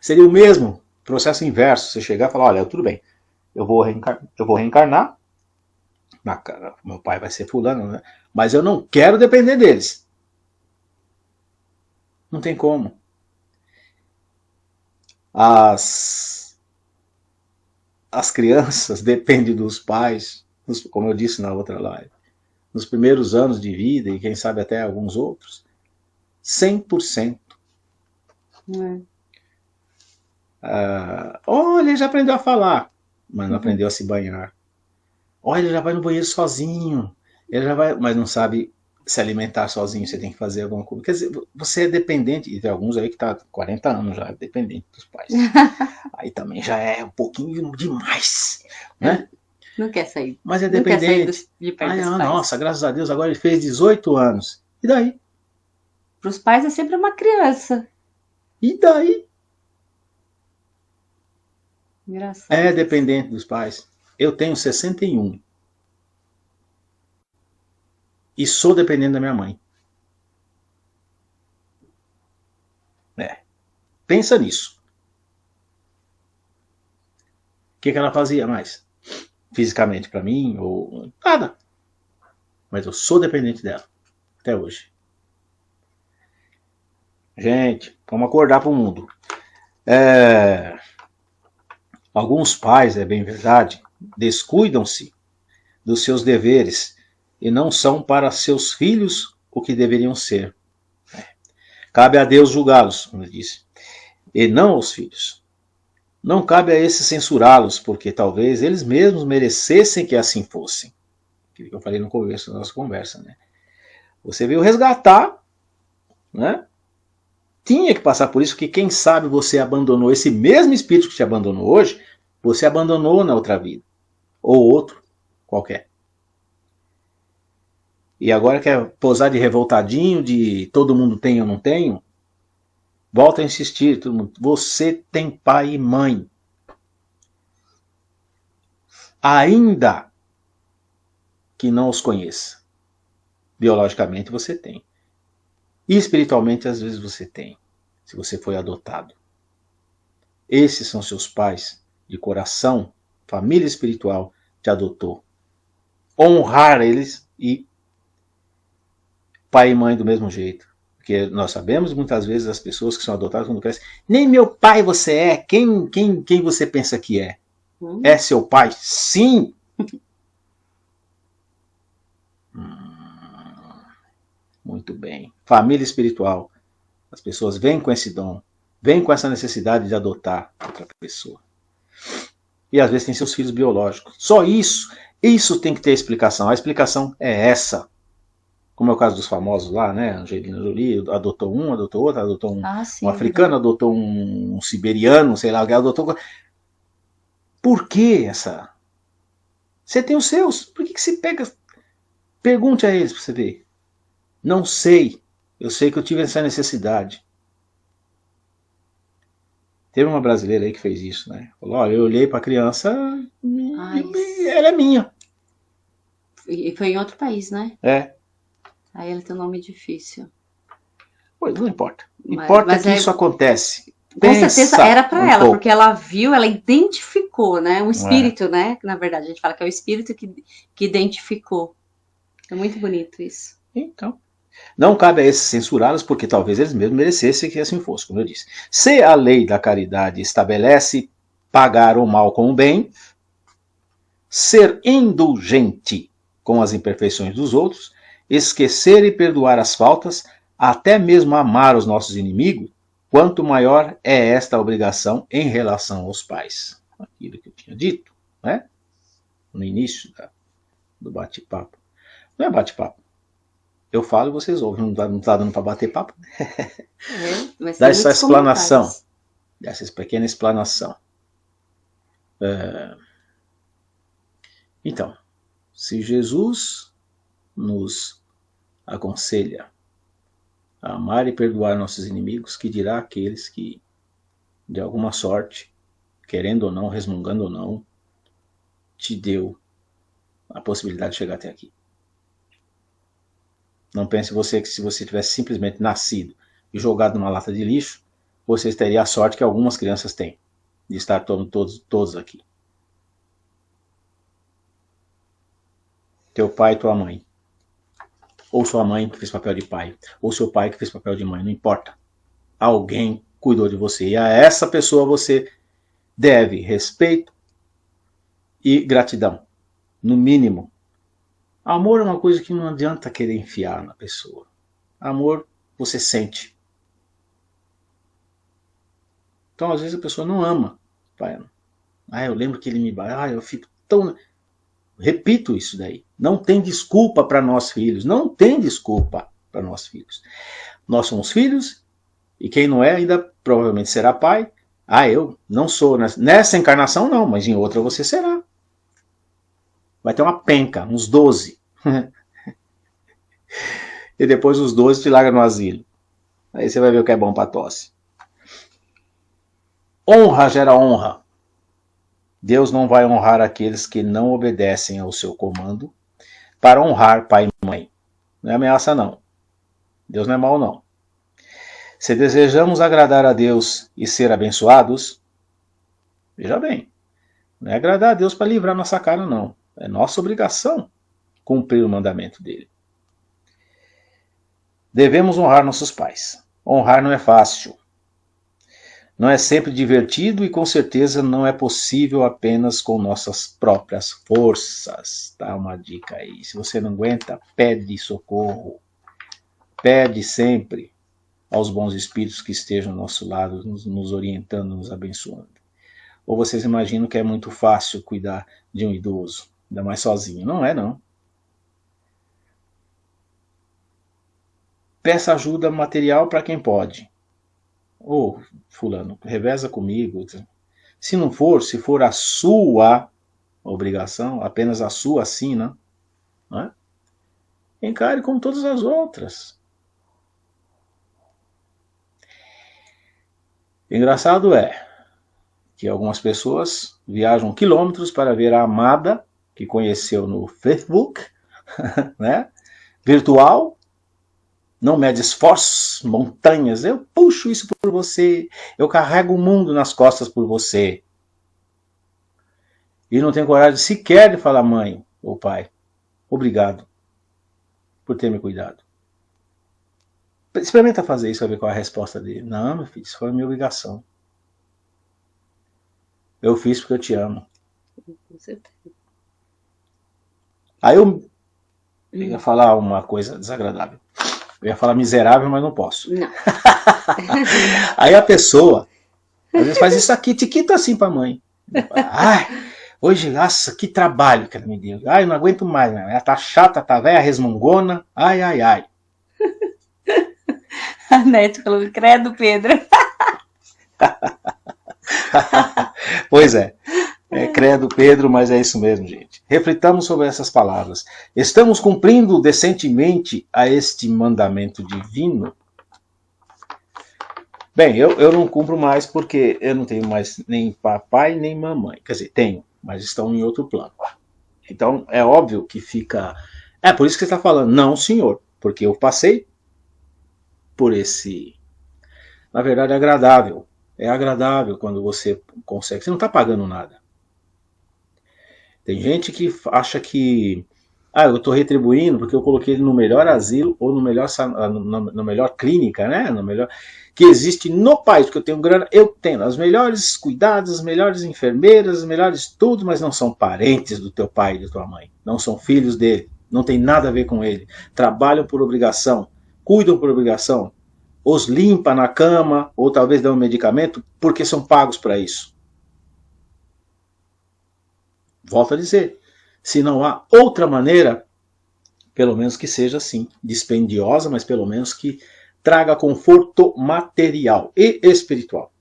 Seria o mesmo processo inverso. Você chegar e falar, olha, tudo bem, eu vou reencarnar, meu pai vai ser fulano, né? Mas eu não quero depender deles. Não tem como. As crianças dependem dos pais, como eu disse na outra live, nos primeiros anos de vida, e quem sabe até alguns outros, 100%. Olha, ele já aprendeu a falar, mas não aprendeu a se banhar. Olha, ele já vai no banheiro sozinho, ele já vai, mas não sabe se alimentar sozinho, você tem que fazer alguma coisa. Quer dizer, você é dependente, e tem alguns aí que tá 40 anos já dependente dos pais. Aí também já é um pouquinho demais, né? Não quer sair. Mas é dependente. De perto dos pais. Nossa, graças a Deus, agora ele fez 18 anos. E daí? Para os pais é sempre uma criança. E daí? Engraçado. É dependente dos pais. Eu tenho 61. E sou dependente da minha mãe. Pensa nisso. O que ela fazia mais? Fisicamente para mim? Ou nada. Mas eu sou dependente dela. Até hoje. Gente, vamos acordar para o mundo. Alguns pais, é bem verdade, descuidam-se dos seus deveres e não são para seus filhos o que deveriam ser. Cabe a Deus julgá-los, como eu disse, e não aos filhos. Não cabe a esses censurá-los, porque talvez eles mesmos merecessem que assim fossem. Aquilo que eu falei no começo da nossa conversa, né? Você veio resgatar, né? Tinha que passar por isso, que quem sabe você abandonou esse mesmo espírito que te abandonou hoje, você abandonou na outra vida. Ou outro, qualquer. E agora quer posar de revoltadinho, de todo mundo tem ou não tenho? Volto a insistir, todo mundo, você tem pai e mãe. Ainda que não os conheça. Biologicamente você tem. E espiritualmente às vezes você tem, se você foi adotado. Esses são seus pais de coração, família espiritual te adotou. Honrar eles e pai e mãe do mesmo jeito. Porque nós sabemos muitas vezes as pessoas que são adotadas quando crescem, nem meu pai você é, quem você pensa que é? É seu pai? Sim! Muito bem. Família espiritual. As pessoas vêm com esse dom, vêm com essa necessidade de adotar outra pessoa. E às vezes tem seus filhos biológicos. Só isso tem que ter explicação. A explicação é essa. Como é o caso dos famosos lá, né? Angelina Jolie adotou um, adotou outro, adotou um africano, adotou um siberiano, sei lá, alguém adotou. Por que essa? Você tem os seus. Por que você pega? Pergunte a eles para você ver. Não sei. Eu sei que eu tive essa necessidade. Teve uma brasileira aí que fez isso, né? Falou, olha, eu olhei para a criança e ela é minha. E foi em outro país, né? É. Aí ela tem um nome difícil. Pois não importa. Importa que isso acontece. Com certeza era para ela, porque ela viu, ela identificou, né? Um espírito, né? Na verdade, a gente fala que é o espírito que identificou. É muito bonito isso. Então, Não cabe a esses censurá-los, porque talvez eles mesmos merecessem que assim fosse, como eu disse. Se a lei da caridade estabelece pagar o mal com o bem, ser indulgente com as imperfeições dos outros, esquecer e perdoar as faltas, até mesmo amar os nossos inimigos, quanto maior é esta obrigação em relação aos pais. Aquilo que eu tinha dito, né? No início do bate-papo. Não é bate-papo. Eu falo e vocês ouvem, não tá dando para bater papo? Mas dá essa explanação, dessa pequena explanação. Então, se Jesus nos aconselha a amar e perdoar nossos inimigos, que dirá aqueles que, de alguma sorte, querendo ou não, resmungando ou não, te deu a possibilidade de chegar até aqui. Não pense você que se você tivesse simplesmente nascido e jogado numa lata de lixo, você teria a sorte que algumas crianças têm, de estar todos aqui. Teu pai e tua mãe. Ou sua mãe que fez papel de pai. Ou seu pai que fez papel de mãe. Não importa. Alguém cuidou de você. E a essa pessoa você deve respeito e gratidão. No mínimo. Amor é uma coisa que não adianta querer enfiar na pessoa. Amor você sente. Então às vezes a pessoa não ama. Eu lembro que ele me... eu fico tão... Repito isso daí. Não tem desculpa para nós filhos. Não tem desculpa para nós filhos. Nós somos filhos e quem não é ainda provavelmente será pai. Eu não sou. Nessa encarnação não, mas em outra você será. Vai ter uma penca, uns 12. E depois os 12 te largam no asilo. Aí você vai ver o que é bom para tosse. Honra gera honra. Deus não vai honrar aqueles que não obedecem ao seu comando para honrar pai e mãe. Não é ameaça não. Deus não é mau não. Se desejamos agradar a Deus e ser abençoados, veja bem, não é agradar a Deus para livrar nossa cara não. É nossa obrigação cumprir o mandamento dele. Devemos honrar nossos pais. Honrar não é fácil. Não é sempre divertido e com certeza não é possível apenas com nossas próprias forças. Dá uma dica aí. Se você não aguenta, pede socorro. Pede sempre aos bons espíritos que estejam ao nosso lado, nos orientando, nos abençoando. Ou vocês imaginam que é muito fácil cuidar de um idoso, ainda mais sozinho? Não é não. Peça ajuda material para quem pode. Fulano, reveza comigo. Se não for, se for a sua obrigação, apenas a sua sim, né? Não é? Encare como todas as outras. Engraçado é que algumas pessoas viajam quilômetros para ver a amada que conheceu no Facebook, né? Virtual, não mede esforços, montanhas, eu puxo isso por você, eu carrego o mundo nas costas por você. E não tem coragem sequer de falar, mãe ou pai, obrigado por ter me cuidado. Experimenta fazer isso, ver qual é a resposta dele. Não, meu filho, isso foi a minha obrigação. Eu fiz porque eu te amo. Com certeza. Aí eu ia falar uma coisa desagradável. Eu ia falar miserável, mas não posso. Não. Aí a pessoa, às vezes faz isso aqui, tiquita assim pra mãe. Hoje, nossa, que trabalho que ela me deu. Eu não aguento mais, né? Ela tá chata, tá velha, resmungona. Ai. A Nete falou, credo, Pedro. Pois é. Credo, Pedro, mas é isso mesmo, gente. Reflitamos sobre essas palavras. Estamos cumprindo decentemente a este mandamento divino? Bem, eu não cumpro mais porque eu não tenho mais nem papai nem mamãe. Quer dizer, tenho, mas estão em outro plano. Então, é óbvio que fica... É por isso que você está falando, não, senhor, porque eu passei por esse... Na verdade, é agradável. É agradável quando você consegue. Você não está pagando nada. Tem gente que acha que Ah, eu estou retribuindo porque eu coloquei ele no melhor asilo ou no melhor clínica, né? No melhor que existe no país, porque eu tenho grana, eu tenho os melhores cuidados, as melhores enfermeiras, os melhores tudo, mas não são parentes do teu pai e da tua mãe, não são filhos dele, não tem nada a ver com ele, trabalham por obrigação, cuidam por obrigação, os limpa na cama ou talvez dão um medicamento porque são pagos para isso. Volto a dizer, se não há outra maneira, pelo menos que seja assim, dispendiosa, mas pelo menos que traga conforto material e espiritual.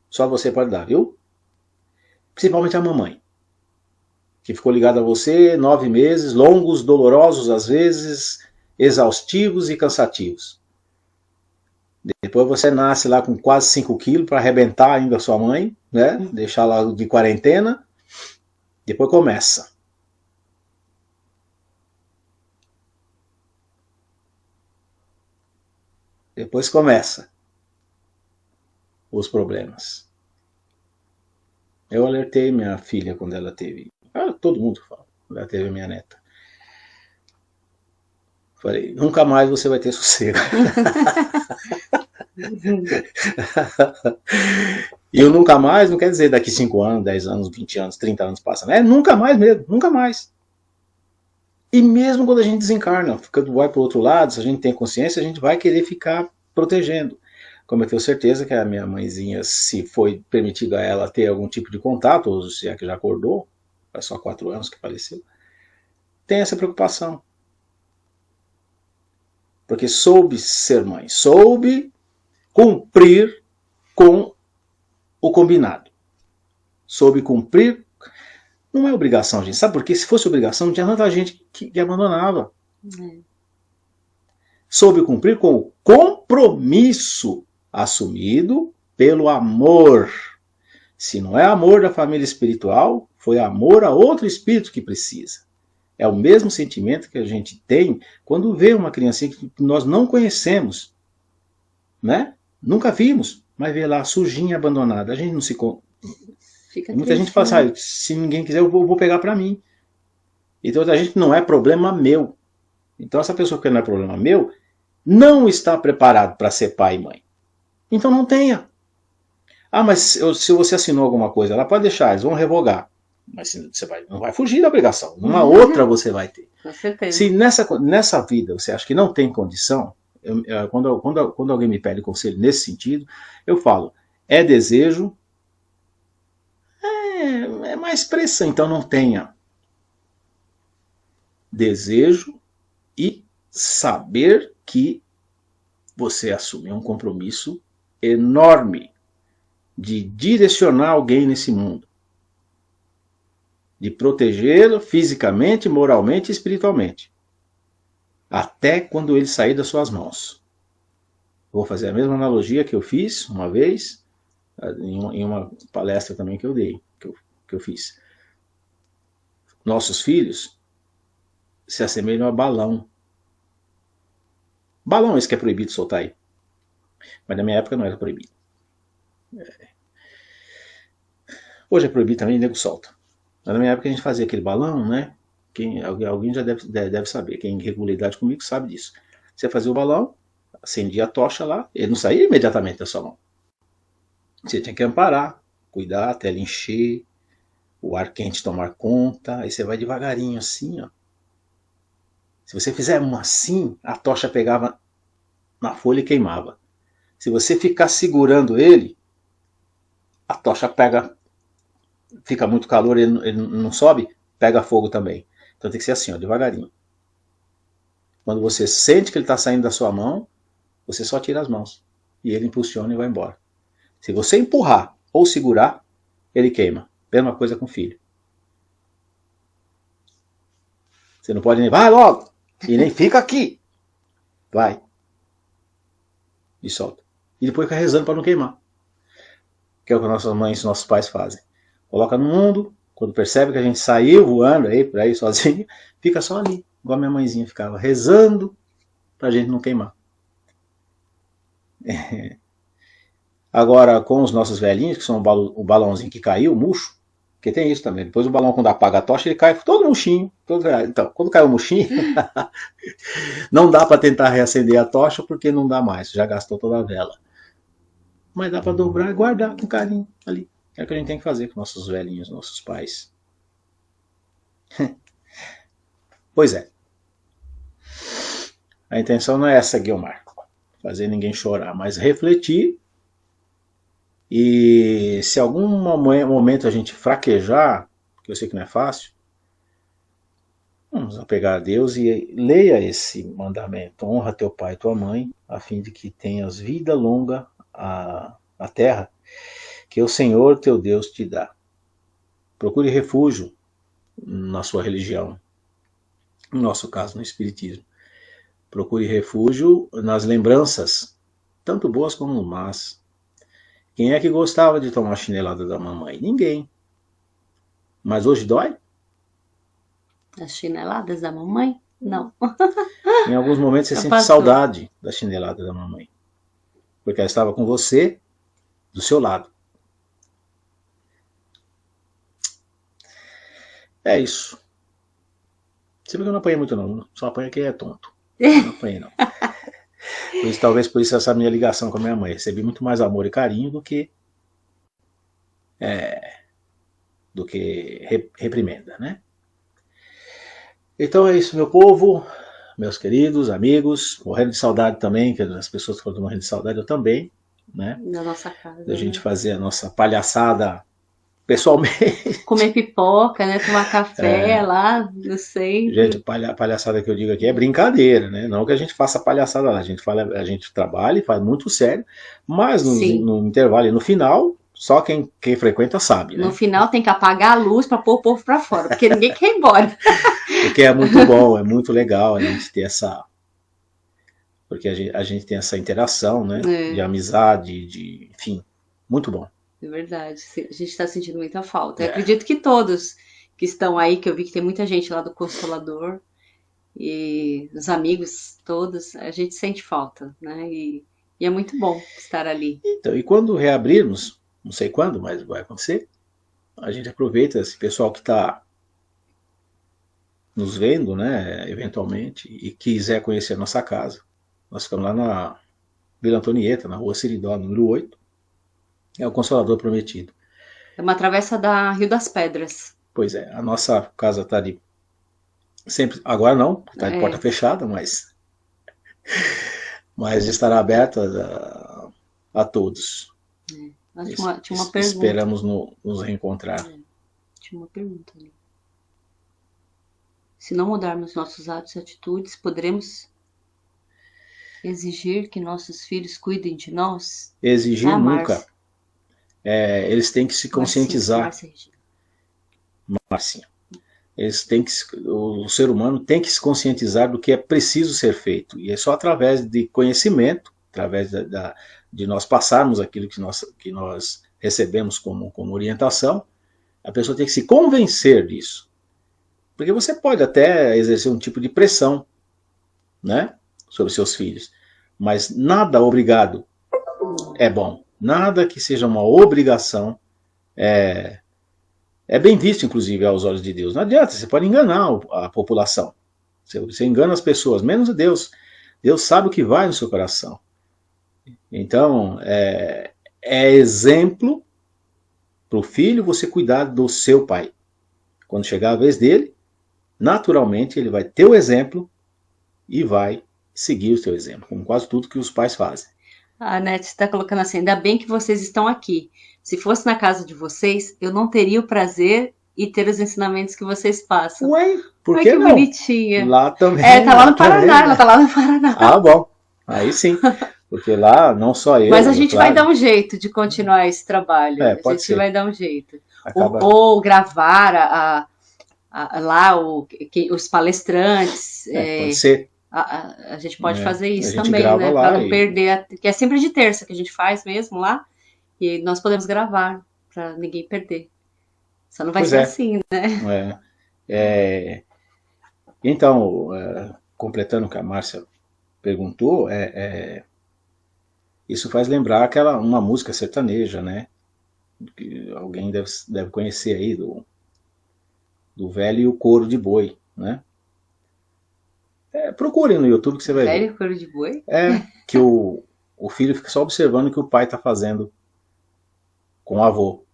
Só você pode dar, viu? Principalmente a mamãe, que ficou ligada a você 9 meses, longos, dolorosos às vezes, exaustivos e cansativos. Depois você nasce lá com quase 5 quilos para arrebentar ainda a sua mãe, né? Deixar lá de quarentena. Depois começa. Depois começa os problemas. Eu alertei minha filha quando ela teve. Todo mundo fala. Quando ela teve a minha neta. Falei, nunca mais você vai ter sossego. E eu nunca mais não quer dizer daqui 5 anos, 10 anos, 20 anos, 30 anos passa. É nunca mais mesmo, nunca mais. E mesmo quando a gente desencarna, vai para o outro lado, se a gente tem consciência, a gente vai querer ficar protegendo. Como eu tenho certeza que a minha mãezinha, se foi permitido a ela ter algum tipo de contato, ou se é que já acordou, faz só 4 anos que faleceu, tem essa preocupação. Porque soube ser mãe, soube cumprir com o combinado. Soube cumprir. Não é obrigação, gente. Sabe por quê? Se fosse obrigação, não tinha tanta gente que abandonava. Soube cumprir com o compromisso assumido pelo amor. Se não é amor da família espiritual, foi amor a outro espírito que precisa. É o mesmo sentimento que a gente tem quando vê uma criancinha que nós não conhecemos, né? Nunca vimos, mas vê lá sujinha, abandonada. A gente não se... Muita gente fala assim, se ninguém quiser, eu vou pegar para mim. Então a gente não é problema meu. Então essa pessoa que não é problema meu, não está preparado para ser pai e mãe. Então não tenha. Ah, mas se você assinou alguma coisa, ela pode deixar, eles vão revogar. Mas você não vai fugir da obrigação. Numa outra você vai ter. Com certeza. Se nessa vida você acha que não tem condição, quando alguém me pede conselho nesse sentido, eu falo, é desejo, é mais pressão, então não tenha. Desejo e saber que você assumiu um compromisso enorme de direcionar alguém nesse mundo, de protegê-lo fisicamente, moralmente e espiritualmente, até quando ele sair das suas mãos. Vou fazer a mesma analogia que eu fiz uma vez, em uma palestra também que eu dei, que eu fiz. Nossos filhos se assemelham a balão. Balão esse que é proibido soltar aí. Mas na minha época não era proibido. Hoje é proibido também, nego solta. Mas na minha época a gente fazia aquele balão, né? Alguém já deve saber. Quem tem regularidade comigo sabe disso. Você fazia o balão, acendia a tocha lá, ele não saía imediatamente da sua mão. Você tinha que amparar, cuidar até ele encher, o ar quente tomar conta, aí você vai devagarinho assim, ó. Se você fizer um assim, a tocha pegava na folha e queimava. Se você ficar segurando ele, a tocha pega, fica muito calor, ele não sobe, pega fogo também. Então tem que ser assim, ó, devagarinho. Quando você sente que ele está saindo da sua mão, você só tira as mãos. E ele impulsiona e vai embora. Se você empurrar ou segurar, ele queima. Mesma coisa com o filho. Você não pode nem, vai logo, e nem fica aqui. Vai. E solta. E depois fica rezando para não queimar. Que é o que nossas mães e nossos pais fazem. Coloca no mundo, quando percebe que a gente saiu voando aí, por aí sozinho, fica só ali. Igual a minha mãezinha ficava rezando para a gente não queimar. Agora, com os nossos velhinhos, que são o balãozinho que caiu, o murcho, Porque tem isso também. Depois o balão, quando apaga a tocha, ele cai todo murchinho. Então, quando cai o murchinho, não dá para tentar reacender a tocha porque não dá mais, já gastou toda a vela. Mas dá para dobrar e guardar com carinho ali. É o que a gente tem que fazer com nossos velhinhos, nossos pais. Pois é. A intenção não é essa, Guilmar. Fazer ninguém chorar, mas refletir. E se algum momento a gente fraquejar, que eu sei que não é fácil, vamos apegar a Deus e leia esse mandamento. Honra teu pai e tua mãe, a fim de que tenhas vida longa a terra que o Senhor teu Deus te dá. Procure refúgio na sua religião, no nosso caso, no Espiritismo. Procure refúgio nas lembranças, tanto boas como más. Quem é que gostava de tomar a chinelada da mamãe? Ninguém. Mas hoje dói? As chineladas da mamãe? Não. Em alguns momentos você sente saudade da chinelada da mamãe. Porque ela estava com você, do seu lado. É isso. Sempre que eu não apanhei muito não. Só apanha quem é tonto. Não apanhei não. Talvez por isso essa minha ligação com a minha mãe. Recebi muito mais amor e carinho do que reprimenda, né? Então é isso, meu povo, meus queridos amigos, morrendo de saudade também, que as pessoas que estão morrendo de saudade, eu também, né? Da nossa casa. Da gente fazer a nossa palhaçada pessoalmente. Comer pipoca, né? Tomar café lá, não sei. Gente, palhaçada que eu digo aqui é brincadeira, né? Não que a gente faça palhaçada lá, a gente trabalha e faz muito sério, mas no intervalo e no final, só quem frequenta sabe, né? No final tem que apagar a luz para pôr o povo para fora, porque ninguém quer ir embora. Porque é muito bom, é muito legal a gente ter essa... Porque a gente tem essa interação, né? De amizade, enfim, muito bom. É verdade, a gente está sentindo muita falta. Eu acredito que todos que estão aí, que eu vi que tem muita gente lá do Consolador, e os amigos todos, a gente sente falta, né? E é muito bom estar ali. Então, e quando reabrirmos, não sei quando, mas vai acontecer, a gente aproveita esse pessoal que está nos vendo, né, eventualmente, e quiser conhecer a nossa casa. Nós ficamos lá na Vila Antonieta, na rua Seridó, número 8. É o Consolador Prometido. É uma travessa da Rio das Pedras. Pois é, a nossa casa está ali sempre, agora não, está de porta fechada, mas estará aberta a todos. Tinha uma pergunta. Esperamos nos reencontrar. Tinha uma pergunta ali. Se não mudarmos nossos atos e atitudes, poderemos exigir que nossos filhos cuidem de nós? Exigir nunca. Eles têm que se conscientizar. Marcinha. O ser humano tem que se conscientizar do que é preciso ser feito. E é só através de conhecimento, através de nós passarmos aquilo que nós recebemos como orientação, a pessoa tem que se convencer disso. Porque você pode até exercer um tipo de pressão, né, sobre seus filhos, mas nada obrigado é bom. Nada que seja uma obrigação é bem visto, inclusive, aos olhos de Deus. Não adianta, você pode enganar a população. Você engana as pessoas, menos Deus. Deus sabe o que vai no seu coração. Então, é exemplo para o filho você cuidar do seu pai. Quando chegar a vez dele, naturalmente ele vai ter o exemplo e vai seguir o seu exemplo, como quase tudo que os pais fazem. A Nete está colocando assim, ainda bem que vocês estão aqui. Se fosse na casa de vocês, eu não teria o prazer e ter os ensinamentos que vocês passam. Ué, por que não? Que bonitinha. Lá também. Tá lá no Paraná, ela tá lá no Paraná. Ah, bom. Aí sim. Porque lá, não só eu... Mas a gente vai dar um jeito de continuar esse trabalho. A gente vai dar um jeito. Ou gravar lá os palestrantes. Pode ser. A gente pode fazer isso também, né? Para não perder, que é sempre de terça que a gente faz mesmo lá, e nós podemos gravar para ninguém perder. Só não vai ser assim, né? Então, completando o que a Márcia perguntou, isso faz lembrar uma música sertaneja, né? que alguém deve conhecer aí, do velho e o couro de boi, né? Procure no YouTube que você vai ver. Velho couro de boi? Que o filho fica só observando o que o pai está fazendo com o avô.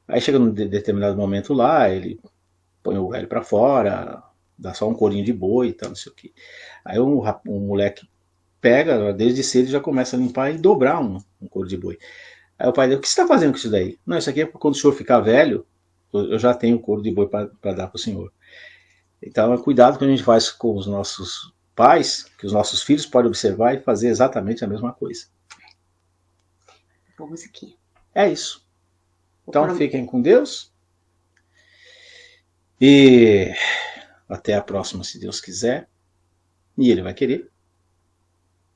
Aí chega num determinado momento lá, ele põe o velho para fora, dá só um corinho de boi e tal, não sei o que. Aí um moleque pega, desde cedo já começa a limpar e dobrar um couro de boi. Aí o pai dele, o que você está fazendo com isso daí? Não, isso aqui é quando o senhor ficar velho, eu já tenho couro de boi para dar para o senhor. Então, cuidado que a gente faz com os nossos pais, que os nossos filhos podem observar e fazer exatamente a mesma coisa. Vamos aqui. É isso. Então, fiquem com Deus. E até a próxima, se Deus quiser. E Ele vai querer.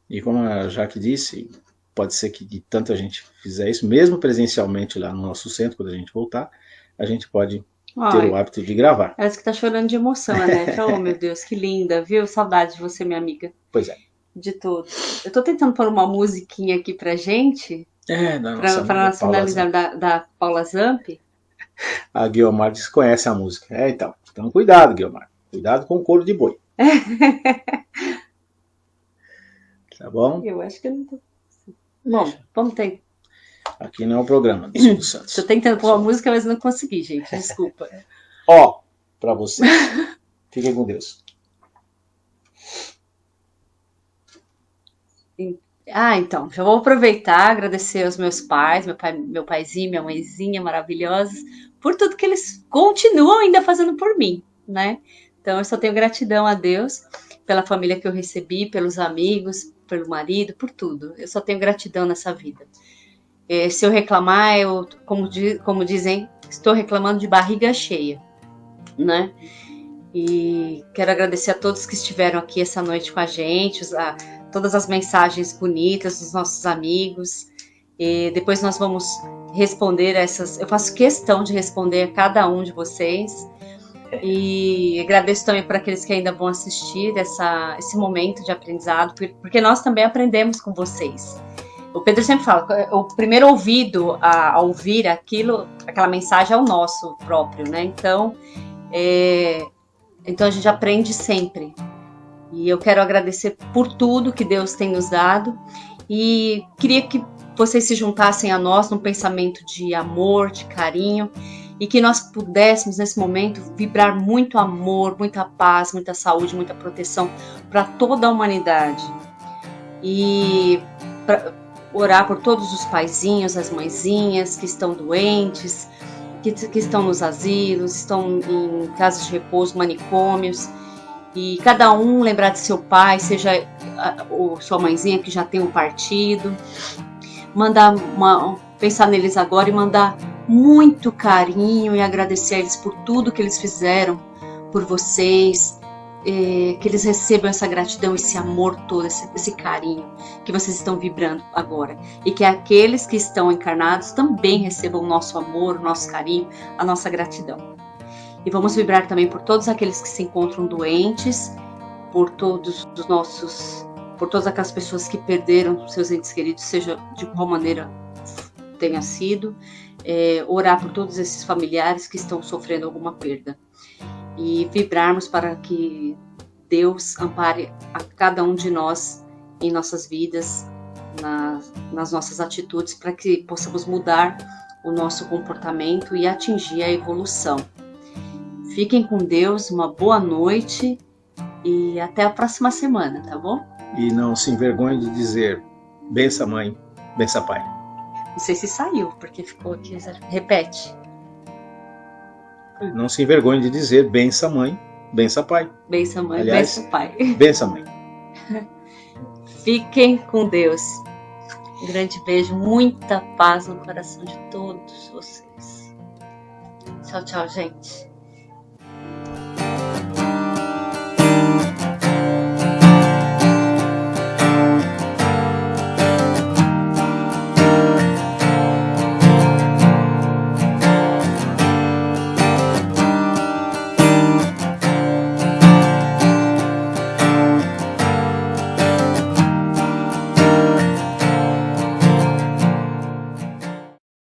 E como a Jaque disse, pode ser que de tanta gente fizer isso, mesmo presencialmente lá no nosso centro, quando a gente voltar, a gente pode ter o hábito de gravar. Parece que tá chorando de emoção, Anete. Oh, meu Deus, que linda, viu? Saudade de você, minha amiga. Pois é. De tudo. Eu tô tentando pôr uma musiquinha aqui pra gente. Pra nós finalizar da Paula Zamp. A Guiomar desconhece a música. Então cuidado, Guiomar. Cuidado com o couro de boi. Tá bom? Eu acho que eu não tô... Bom, vamos ter. Aqui não é o programa do Silvio Santos. Tô tentando pôr uma música, mas não consegui, gente. Desculpa. Ó, pra vocês. Fiquem com Deus. Então, já vou aproveitar, agradecer aos meus pais, meu paizinho, minha mãezinha maravilhosos, por tudo que eles continuam ainda fazendo por mim, né? Então, eu só tenho gratidão a Deus pela família que eu recebi, pelos amigos, pelo marido, por tudo. Eu só tenho gratidão nessa vida. Se eu reclamar, como dizem, estou reclamando de barriga cheia, né? E quero agradecer a todos que estiveram aqui essa noite com a gente, todas as mensagens bonitas dos nossos amigos. E depois nós vamos responder essas. Eu faço questão de responder a cada um de vocês. E agradeço também para aqueles que ainda vão assistir esse momento de aprendizado, porque nós também aprendemos com vocês. O Pedro sempre fala, o primeiro ouvido a ouvir aquela mensagem é o nosso próprio, né? Então a gente aprende sempre. E eu quero agradecer por tudo que Deus tem nos dado. E queria que vocês se juntassem a nós num pensamento de amor, de carinho. E que nós pudéssemos, nesse momento, vibrar muito amor, muita paz, muita saúde, muita proteção para toda a humanidade. E orar por todos os paizinhos, as mãezinhas que estão doentes, que estão nos asilos, estão em casas de repouso, manicômios. E cada um lembrar de seu pai, seja sua mãezinha que já tem um partido. Pensar neles agora e mandar muito carinho e agradecer a eles por tudo que eles fizeram por vocês, que eles recebam essa gratidão, esse amor todo, esse carinho que vocês estão vibrando agora, e que aqueles que estão encarnados também recebam o nosso amor, o nosso carinho, a nossa gratidão. E vamos vibrar também por todos aqueles que se encontram doentes, por todas aquelas pessoas que perderam seus entes queridos, seja de qual maneira tenha sido, orar por todos esses familiares que estão sofrendo alguma perda e vibrarmos para que Deus ampare a cada um de nós em nossas vidas, nas nossas atitudes, para que possamos mudar o nosso comportamento e atingir a evolução. Fiquem com Deus, uma boa noite e até a próxima semana, tá bom? E não se envergonhe de dizer bença mãe, bença pai. Não sei se saiu, porque ficou aqui. Repete. Não se envergonhe de dizer bença mãe, bença pai. Bença mãe, bença pai. Bença mãe. Fiquem com Deus. Um grande beijo, muita paz no coração de todos vocês. Tchau, tchau, gente.